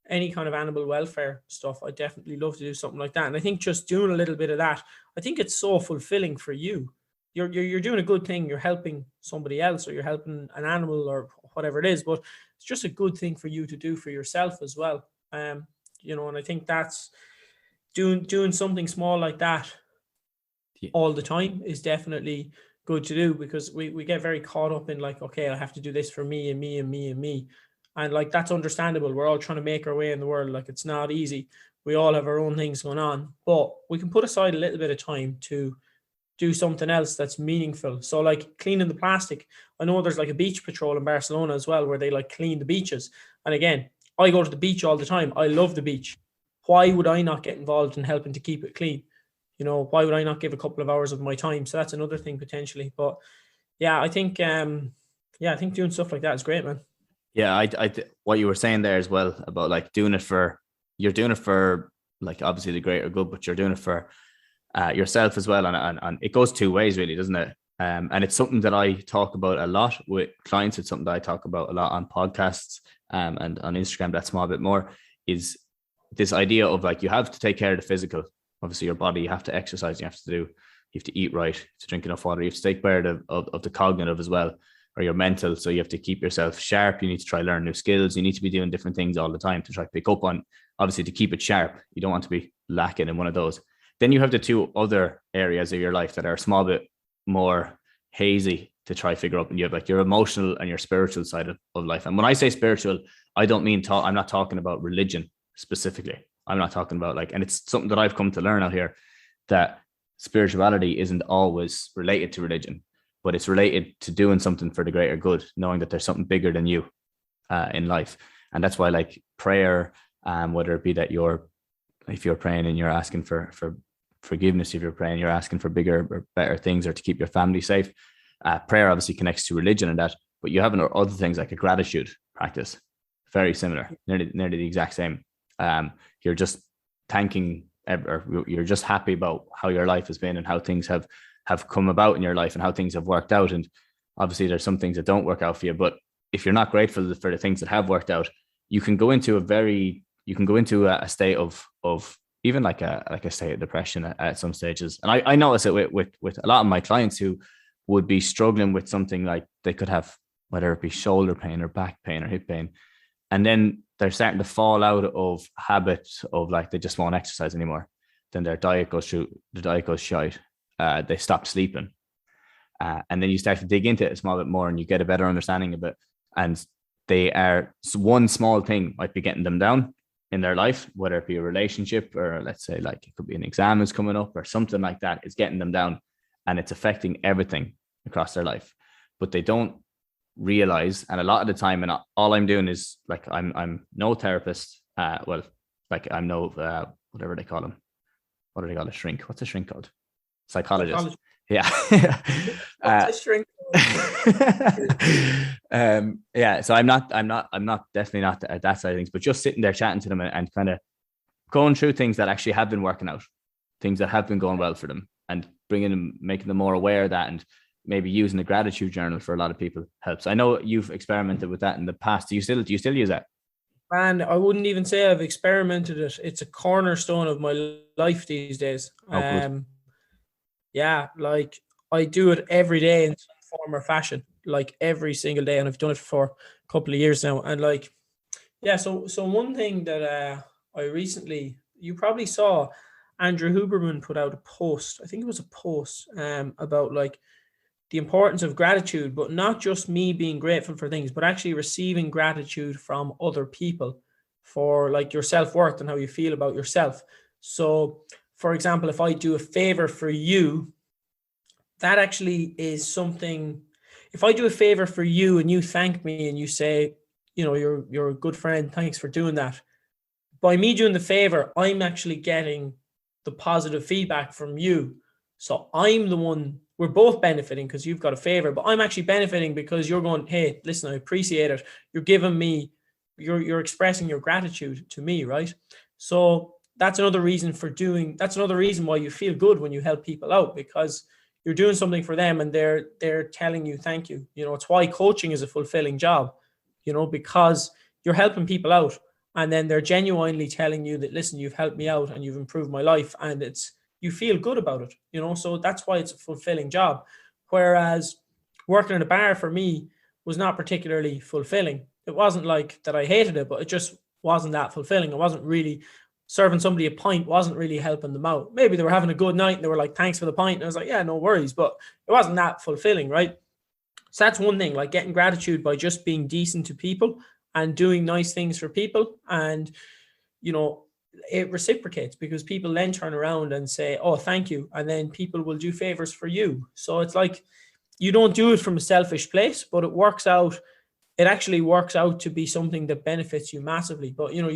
any kind of animal welfare stuff, I definitely love to do something like that. And I think just doing a little bit of that, I think it's so fulfilling for you. You're doing a good thing. You're helping somebody else, or you're helping an animal or whatever it is, but it's just a good thing for you to do for yourself as well. And I think that's doing something small like that all the time is definitely good to do, because we get very caught up in like, okay, I have to do this for me and me and me and me. And like, that's understandable. We're all trying to make our way in the world. Like, it's not easy. We all have our own things going on, but we can put aside a little bit of time to do something else that's meaningful. So like cleaning the plastic. I know there's like a beach patrol in Barcelona as well, where they like clean the beaches. And again, I go to the beach all the time. I love the beach. why would I not get involved in helping to keep it clean? You know, why would I not give a couple of hours of my time? So that's another thing potentially. But yeah, I think doing stuff like that is great, man. Yeah, what you were saying there as well about like you're doing it for like obviously the greater good, but you're doing it for yourself as well, and it goes two ways, really, doesn't it? And it's something that I talk about a lot with clients. It's something that I talk about a lot on podcasts and on Instagram. That small bit more is this idea of like you have to take care of the physical, obviously your body. You have to exercise. You have to eat right, to drink enough water. You have to take care of the cognitive as well, or your mental. So you have to keep yourself sharp. You need to try learn new skills. You need to be doing different things all the time to try to pick up on, obviously, to keep it sharp. You don't want to be lacking in one of those. Then you have the two other areas of your life that are a small bit more hazy to try figure out. And you have like your emotional and your spiritual side of life. And when I say spiritual, I don't mean I'm not talking about religion specifically. I'm not talking about like, and it's something that I've come to learn out here, that spirituality isn't always related to religion, but it's related to doing something for the greater good, knowing that there's something bigger than you in life. And that's why like prayer, whether it be that if you're praying and you're asking for forgiveness, if you're praying, you're asking for bigger or better things, or to keep your family safe. Prayer obviously connects to religion and that, but you have other things like a gratitude practice, very similar, nearly the exact same. You're just thanking, or you're just happy about how your life has been and how things have come about in your life and how things have worked out. And obviously there's some things that don't work out for you, but if you're not grateful for the things that have worked out, you can go into a state of even like a state of depression at some stages. And I notice it with a lot of my clients who would be struggling with something, like they could have, whether it be shoulder pain or back pain or hip pain, and then they're starting to fall out of habits of like they just won't exercise anymore. Then their diet goes shite. They stop sleeping, and then you start to dig into it a small bit more, and you get a better understanding of it. And one small thing might be getting them down in their life, whether it be a relationship, or let's say like it could be an exam is coming up or something like that. It's getting them down, and it's affecting everything across their life, but they don't realize. And a lot of the time, and all I'm doing is like, I'm no therapist. Well, like I'm no, whatever they call them. What do they call a shrink? What's a shrink called? Psychologist. Yeah. What's a shrink? Yeah. So I'm definitely not at that side of things, but just sitting there chatting to them and kind of going through things that actually have been working out, things that have been going well for them, and making them more aware of that, and maybe using a gratitude journal for a lot of people helps. I know you've experimented with that in the past. Do you still use that? Man, I wouldn't even say I've experimented it. It's a cornerstone of my life these days. Good. Yeah, like I do it every day in some form or fashion, like every single day, and I've done it for a couple of years now. And like, yeah, so one thing that I recently, you probably saw, Andrew Huberman put out a post. I think it was a post about like the importance of gratitude, but not just me being grateful for things, but actually receiving gratitude from other people for like your self-worth and how you feel about yourself. So, for example, if I do a favor for you, that actually is something. If I do a favor for you and you thank me and you say, you know, you're a good friend, thanks for doing that. By me doing the favor, I'm actually getting the positive feedback from you. So I'm the one, we're both benefiting because you've got a favor, but I'm actually benefiting because you're going, hey, listen, I appreciate it. You're giving me, you're expressing your gratitude to me, right? So that's another reason why you feel good when you help people out, because you're doing something for them and they're telling you thank you. You know, it's why coaching is a fulfilling job, you know, because you're helping people out and then they're genuinely telling you that, listen, you've helped me out and you've improved my life, and you feel good about it, you know, so that's why it's a fulfilling job. Whereas working in a bar for me was not particularly fulfilling. It wasn't like that I hated it, but it just wasn't that fulfilling. It wasn't really serving somebody a pint, wasn't really helping them out. Maybe they were having a good night and they were like, thanks for the pint. And I was like, yeah, no worries, but it wasn't that fulfilling, right? So that's one thing, like getting gratitude by just being decent to people and doing nice things for people. And, you know, it reciprocates because people then turn around and say, oh, thank you. And then people will do favors for you. So it's like, you don't do it from a selfish place, but it actually works out to be something that benefits you massively. But, you know,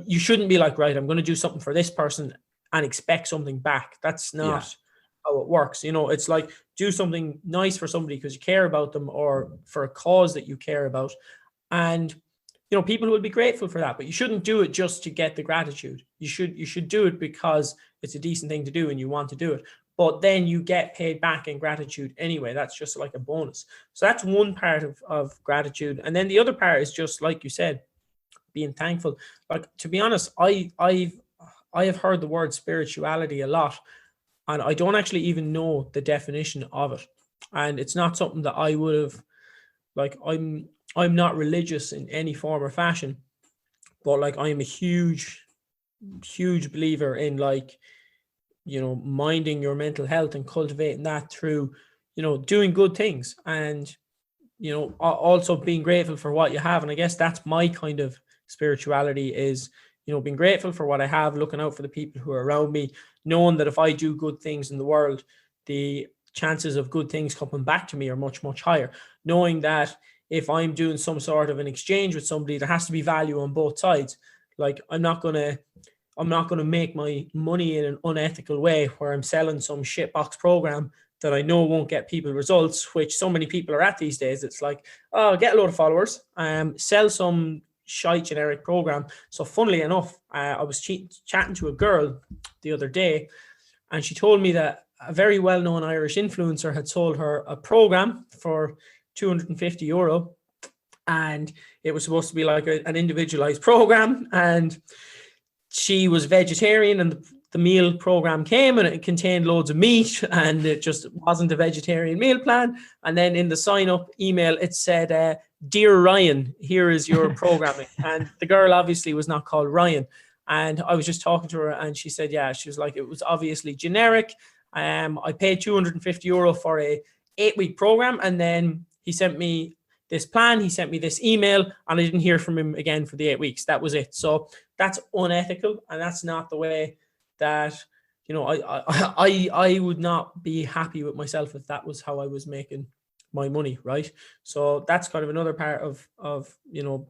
you shouldn't be like, right, I'm going to do something for this person and expect something back. That's not how it works. You know, it's like, do something nice for somebody because you care about them, or for a cause that you care about. And, you know, people will be grateful for that, but you shouldn't do it just to get the gratitude. You should do it because it's a decent thing to do and you want to do it. But then you get paid back in gratitude anyway. That's just like a bonus. So that's one part of gratitude. And then the other part is just like you said, being thankful. Like, to be honest, I have heard the word spirituality a lot, and I don't actually even know the definition of it. And it's not something that I would have, like, I'm not religious in any form or fashion, but like, I am a huge believer in, like, you know, minding your mental health and cultivating that through, you know, doing good things, and, you know, also being grateful for what you have. And I guess that's my kind of spirituality, is, you know, being grateful for what I have, looking out for the people who are around me, knowing that if I do good things in the world, the chances of good things coming back to me are much, much higher. Knowing that if I'm doing some sort of an exchange with somebody, there has to be value on both sides. Like, I'm not going to make my money in an unethical way where I'm selling some shitbox program that I know won't get people results, which so many people are at these days. It's like, oh, get a load of followers, sell some shite generic program. So funnily enough, I was chatting to a girl the other day, and she told me that a very well-known Irish influencer had sold her a program for €250, and it was supposed to be like an individualized program, and she was vegetarian, and the meal program came and it contained loads of meat, and it just wasn't a vegetarian meal plan. And then in the sign-up email, it said, "Dear Ryan, here is your programming." And the girl obviously was not called Ryan. And I was just talking to her, and she said, yeah, she was like, it was obviously generic. I paid €250 for a 8-week program, and then he sent me this plan, he sent me this email, and I didn't hear from him again for the 8 weeks. That was it. So that's unethical, and that's not the way that, you know, I would not be happy with myself if that was how I was making my money, right? So that's kind of another part of, you know,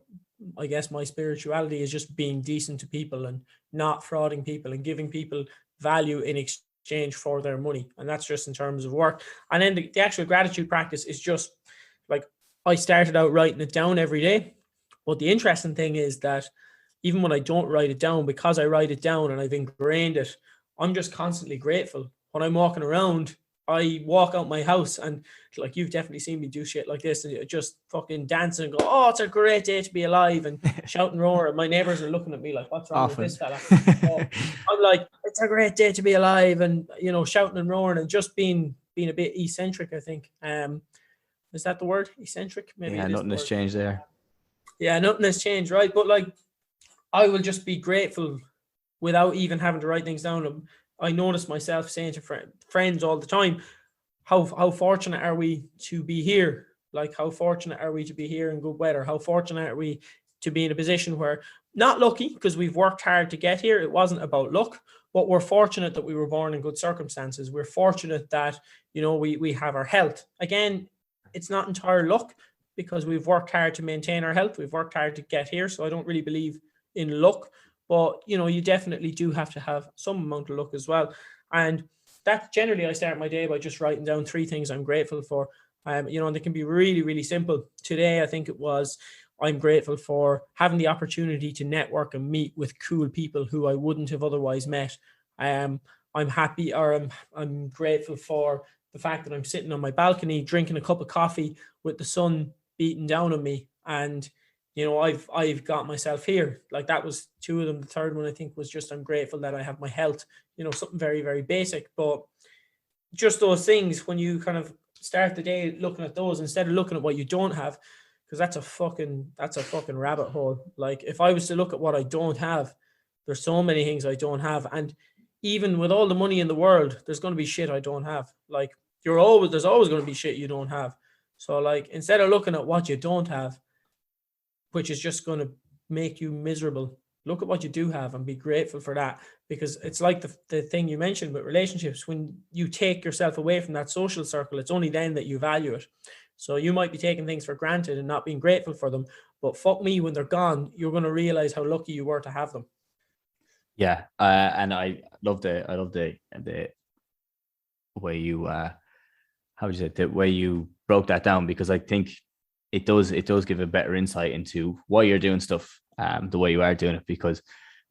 I guess my spirituality is just being decent to people and not frauding people and giving people value in exchange for their money. And that's just in terms of work. And then the actual gratitude practice is just like, I started out writing it down every day. But the interesting thing is that even when I don't write it down, because I write it down and I've ingrained it, I'm just constantly grateful. When I'm walking around, I walk out my house, and like, you've definitely seen me do shit like this, and just fucking dancing and go, oh, it's a great day to be alive, and shout and roar. And my neighbors are looking at me like, what's wrong with this fella? So I'm like, it's a great day to be alive, and, you know, shouting and roaring and just being a bit eccentric, I think. Is that the word? Eccentric? Maybe. Yeah, nothing has changed there. Yeah, nothing has changed, right? But like, I will just be grateful without even having to write things down. I notice myself saying to friends all the time, how fortunate are we to be here? Like, how fortunate are we to be here in good weather? How fortunate are we to be in a position where, not lucky because we've worked hard to get here. It wasn't about luck, but we're fortunate that we were born in good circumstances. We're fortunate that, you know, we have our health. Again, it's not entire luck because we've worked hard to maintain our health. We've worked hard to get here. So I don't really believe in luck, but, you know, you definitely do have to have some amount of luck as well. And that generally, I start my day by just writing down 3 things I'm grateful for. You know, and they can be really, really simple. Today, I think it was, I'm grateful for having the opportunity to network and meet with cool people who I wouldn't have otherwise met. I'm happy, or I'm grateful for the fact that I'm sitting on my balcony drinking a cup of coffee with the sun beating down on me, and, you know, I've got myself here. Like, that was 2 of them. The third one, I think, was just, I'm grateful that I have my health. You know, something very, very basic, but just those things, when you kind of start the day looking at those instead of looking at what you don't have, because that's a fucking rabbit hole. Like, if I was to look at what I don't have, there's so many things I don't have, and even with all the money in the world, there's going to be shit I don't have. Like, there's always going to be shit you don't have. So, like, instead of looking at what you don't have, which is just going to make you miserable, look at what you do have and be grateful for that. Because it's like the thing you mentioned with relationships. When you take yourself away from that social circle, it's only then that you value it. So you might be taking things for granted and not being grateful for them, but fuck me, when they're gone, you're going to realize how lucky you were to have them. Yeah, and I love the way you how would you say, the way you broke that down, because I think it does give a better insight into why you're doing stuff the way you are doing it. Because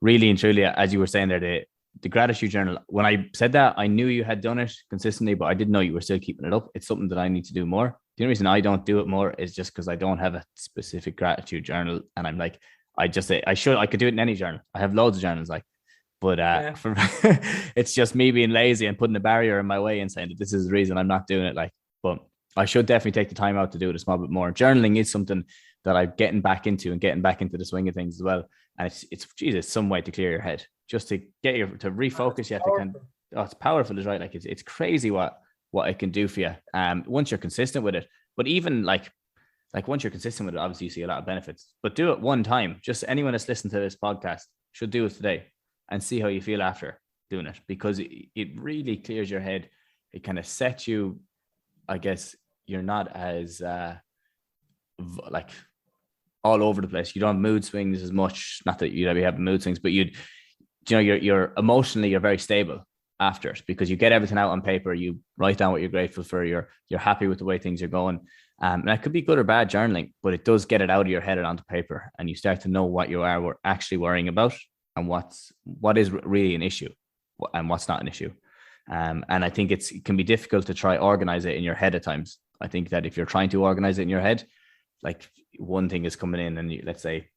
really and truly, as you were saying there, the gratitude journal, when I said that, I knew you had done it consistently, but I didn't know you were still keeping it up. It's something that I need to do more. The only reason I don't do it more is just because I don't have a specific gratitude journal, and I'm like, I just say I could do it in any journal. I have loads of journals, like, but for it's just me being lazy and putting a barrier in my way and saying that this is the reason I'm not doing it. Like, but I should definitely take the time out to do it a small bit more. Journaling is something that I'm getting back into and getting back into the swing of things as well. And it's Jesus, some way to clear your head, just to get you to refocus. You have to kind of, it's powerful, is right. Like it's crazy what it can do for you. Once you're consistent with it, but even like once you're consistent with it, obviously you see a lot of benefits, but do it one time. Just anyone that's listening to this podcast should do it today and see how you feel after doing it, because it really clears your head. It kind of sets you, I guess, you're not as like all over the place. You don't have mood swings as much. Not that you'd ever have mood swings, but you're emotionally, you're very stable after it, because you get everything out on paper. You write down what you're grateful for. You're happy with the way things are going. And that could be good or bad journaling, but it does get it out of your head and onto paper, and you start to know what you are actually worrying about and what is really an issue and what's not an issue. And I think it can be difficult to try organize it in your head at times. I think that if you're trying to organize it in your head, like one thing is coming in, and let's say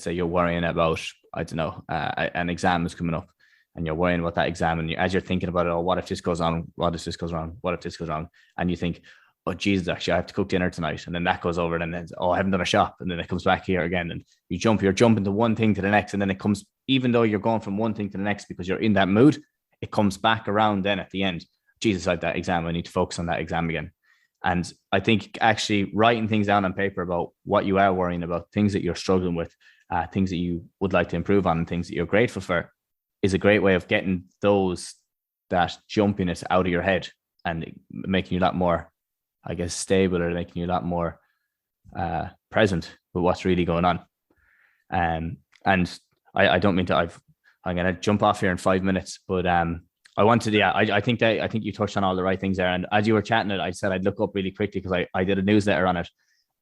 you're worrying about, I don't know, an exam is coming up, and you're worrying about that exam, and as you're thinking about it, oh, what if this goes on? What if this goes wrong? What if this goes wrong? And you think, oh Jesus, actually I have to cook dinner tonight, and then that goes over, and then oh, I haven't done a shop, and then it comes back here again, and you're jumping to one thing to the next, and then it comes, even though you're going from one thing to the next because you're in that mood, it comes back around then at the end. Jesus, like that exam, I need to focus on that exam again. And I think actually writing things down on paper about what you are worrying about, things that you're struggling with, things that you would like to improve on, and things that you're grateful for, is a great way of getting that jumpiness out of your head and making you a lot more, I guess, stable, or making you a lot more present with what's really going on. And I don't mean to, I'm going to jump off here in 5 minutes, but I wanted to, I think you touched on all the right things there. And as you were chatting it, I said I'd look up really quickly because I did a newsletter on it.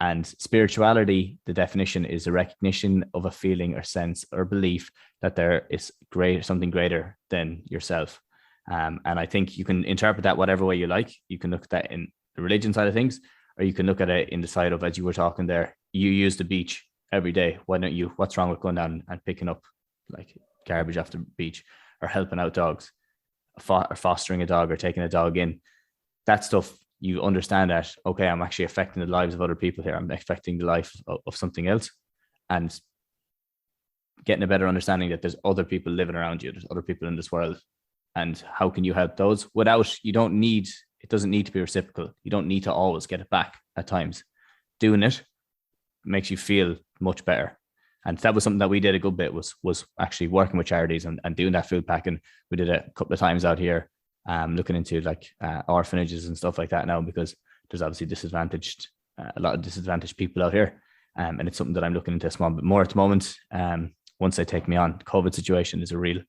And spirituality, the definition is a recognition of a feeling or sense or belief that there is something greater than yourself. And I think you can interpret that whatever way you like. You can look at that in the religion side of things, or you can look at it in the side of, as you were talking there, you use the beach every day. Why don't you? What's wrong with going down and picking up like garbage off the beach, or helping out dogs, or fostering a dog, or taking a dog in? That stuff, you understand that, okay, I'm actually affecting the lives of other people here. I'm affecting the life of something else, and getting a better understanding that there's other people living around you. There's other people in this world. And how can you help those it doesn't need to be reciprocal. You don't need to always get it back at times. Doing it makes you feel much better. And that was something that we did a good bit, was actually working with Charities and doing that food packing. We did it a couple of times out here, looking into like orphanages and stuff like that now, because there's obviously a lot of disadvantaged people out here. And it's something that I'm looking into a small bit more at the moment. Once they take me on, COVID situation is a real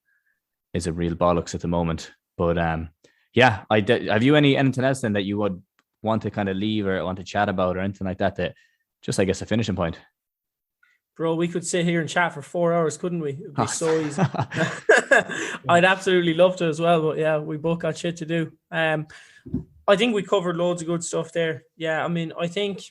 bollocks at the moment. But yeah, have you anything else then that you would want to kind of leave or want to chat about or anything like that just, I guess, a finishing point? Bro, we could sit here and chat for 4 hours, couldn't we? It'd be so easy. I'd absolutely love to as well, but yeah, we both got shit to do. I think we covered loads of good stuff there. Yeah, I mean, I think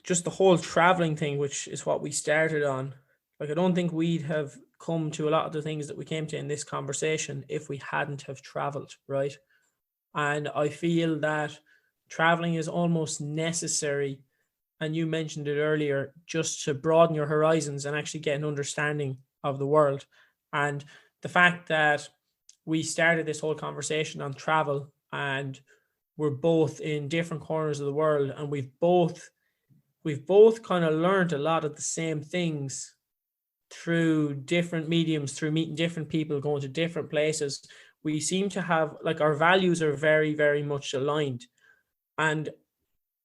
just the whole traveling thing, which is what we started on, like, I don't think we'd have come to a lot of the things that we came to in this conversation if we hadn't have traveled, right? And I feel that traveling is almost necessary, and you mentioned it earlier, just to broaden your horizons and actually get an understanding of the world. And the fact that we started this whole conversation on travel, and we're both in different corners of the world, and we've both kind of learned a lot of the same things through different mediums, through meeting different people, going to different places. we seem to have, like, our values are very, very much aligned. And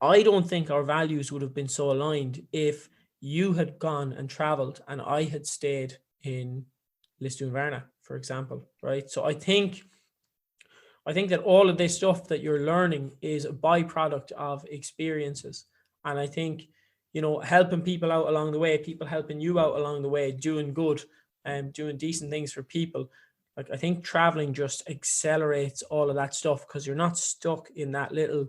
I don't think our values would have been so aligned if you had gone and traveled and I had stayed in Lisdoonvarna, for example, right? So I think that all of this stuff that you're learning is a byproduct of experiences. And I think, helping people out along the way, people helping you out along the way, doing good and doing decent things for people. Like, I think traveling just accelerates all of that stuff, because you're not stuck in that little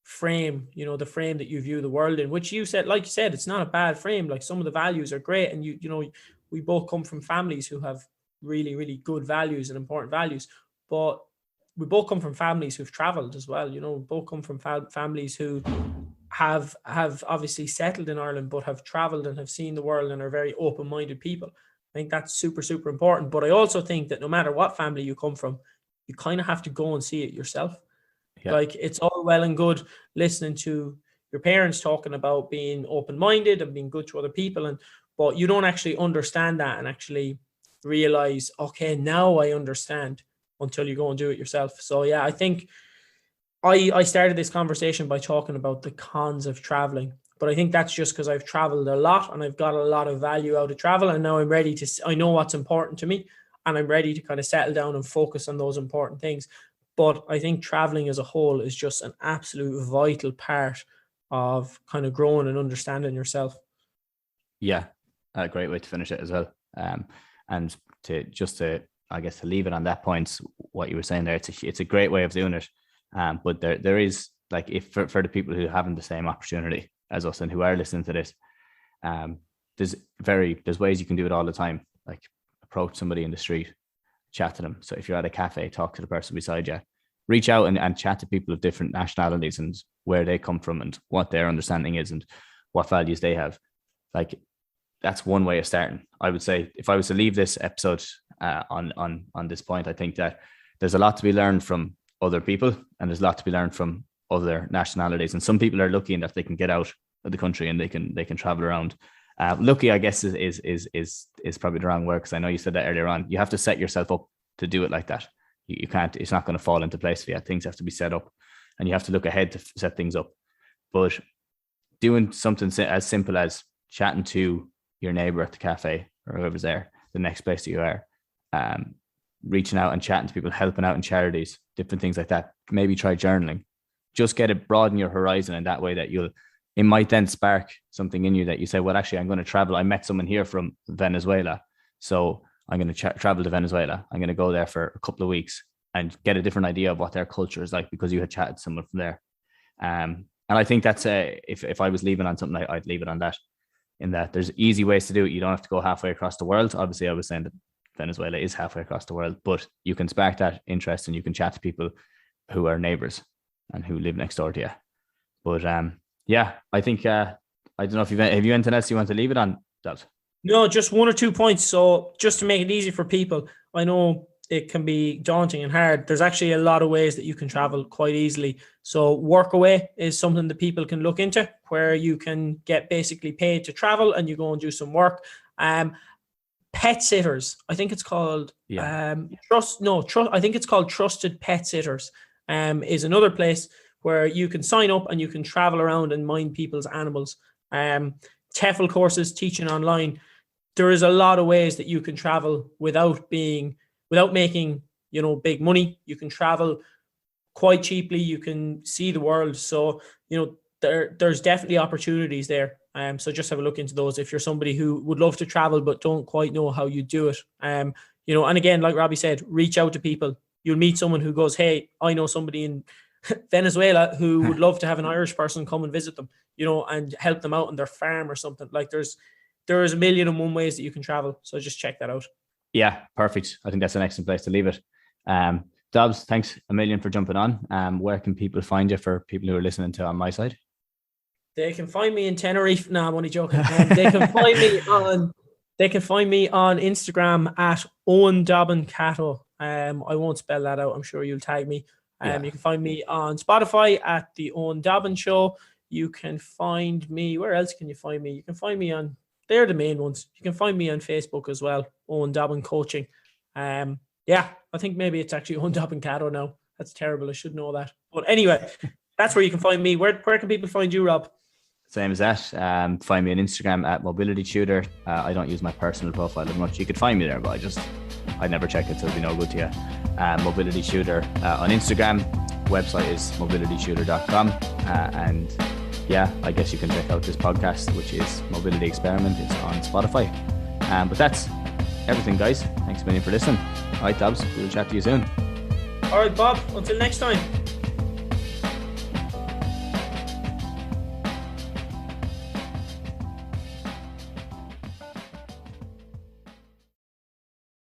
frame, the frame that you view the world in, which you said, like you said, it's not a bad frame. Like, some of the values are great. And we both come from families who have really, really good values and important values, but we both come from families who've traveled as well. We both come from families who have obviously settled in Ireland, but have traveled and have seen the world and are very open-minded people. I think that's super, super important. But I also think that no matter what family you come from, you kind of have to go and see it yourself. Yeah. Like, it's all well and good listening to your parents talking about being open-minded and being good to other people, but you don't actually understand that and actually realize, okay, now I understand, until you go and do it yourself. So yeah, I think I started this conversation by talking about the cons of traveling, but I think that's just because I've traveled a lot and I've got a lot of value out of travel, and now I know what's important to me, and I'm ready to kind of settle down and focus on those important things. But I think traveling as a whole is just an absolute vital part of kind of growing and understanding yourself. Yeah, a great way to finish it as well. And to I guess to leave it on that point, what you were saying there, it's a great way of doing it. But there is, like, if for the people who haven't the same opportunity as us and who are listening to this, there's ways you can do it all the time. Like, approach somebody in the street, chat to them. So if you're at a cafe, talk to the person beside you, reach out and chat to people of different nationalities and where they come from and what their understanding is and what values they have. Like, that's one way of starting. I would say, if I was to leave this episode on this point, I think that there's a lot to be learned from other people, and there's a lot to be learned from other nationalities. And some people are lucky in that they can get out of the country and they can travel around. Lucky, I guess, is probably the wrong word, because I know you said that earlier on. You have to set yourself up to do it like that. You can't. It's not going to fall into place for you. Things have to be set up, and you have to look ahead to set things up. But doing something as simple as chatting to your neighbor at the cafe or whoever's there, the next place that you are, reaching out and chatting to people, helping out in charities, different things like that. Maybe try journaling. Just get it, broaden your horizon in that way, that it might then spark something in you that you say, well, actually, I'm going to travel. I met someone here from Venezuela, so I'm going to travel to Venezuela. I'm going to go there for a couple of weeks and get a different idea of what their culture is like, because you had chatted to someone from there. And I think that's if I was leaving on something, I'd leave it on that, in that there's easy ways to do it. You don't have to go halfway across the world. Obviously, I was saying that Venezuela is halfway across the world, but you can spark that interest and you can chat to people who are neighbors and who live next door to you. But yeah, I think I don't know if have you anything else you want to leave it on, Dad? No, just one or 2 points. So just to make it easy for people, I know it can be daunting and hard. There's actually a lot of ways that you can travel quite easily. So Workaway is something that people can look into, where you can get basically paid to travel and you go and do some work. Pet sitters, I think it's called. I think it's called Trusted Pet Sitters. Is another place where you can sign up and you can travel around and mind people's animals. TEFL courses, teaching online. There is a lot of ways that you can travel without making, big money. You can travel quite cheaply. You can see the world. So, there's definitely opportunities there. So just have a look into those if you're somebody who would love to travel but don't quite know how you do it. And again, like Robbie said, reach out to people. You'll meet someone who goes, hey, I know somebody in Venezuela who would love to have an Irish person come and visit them, and help them out on their farm or something. Like, there's a million and one ways that you can travel. So just check that out. Yeah, perfect. I think that's an excellent place to leave it. Dobbs, thanks a million for jumping on. Where can people find you for people who are listening to on my side? They can find me in Tenerife. No, I'm only joking. They can find me on Instagram at Eoin Dobbin Cato. I won't spell that out. I'm sure you'll tag me. You can find me on Spotify at the Eoin Dobbin Show. You can find me. Where else can you find me? You can find me on. They're the main ones. You can find me on Facebook as well, Eoin Dobbin Coaching. Yeah, I think maybe it's actually Eoin Dobbin Cato now. That's terrible. I should know that. But anyway, that's where you can find me. Where can people find you, Rob? Same as that. Find me on Instagram at Mobility Tutor. I don't use my personal profile as much. You could find me there, but I never check it, so it'll be no good to you. Mobility Tutor on Instagram. Website is mobilitytutor.com. And yeah, I guess you can check out this podcast, which is Mobility Experiment. It's on Spotify. But that's everything, guys. Thanks a million for listening. All right, Dobbs, we'll chat to you soon. All right, Bob. Until next time.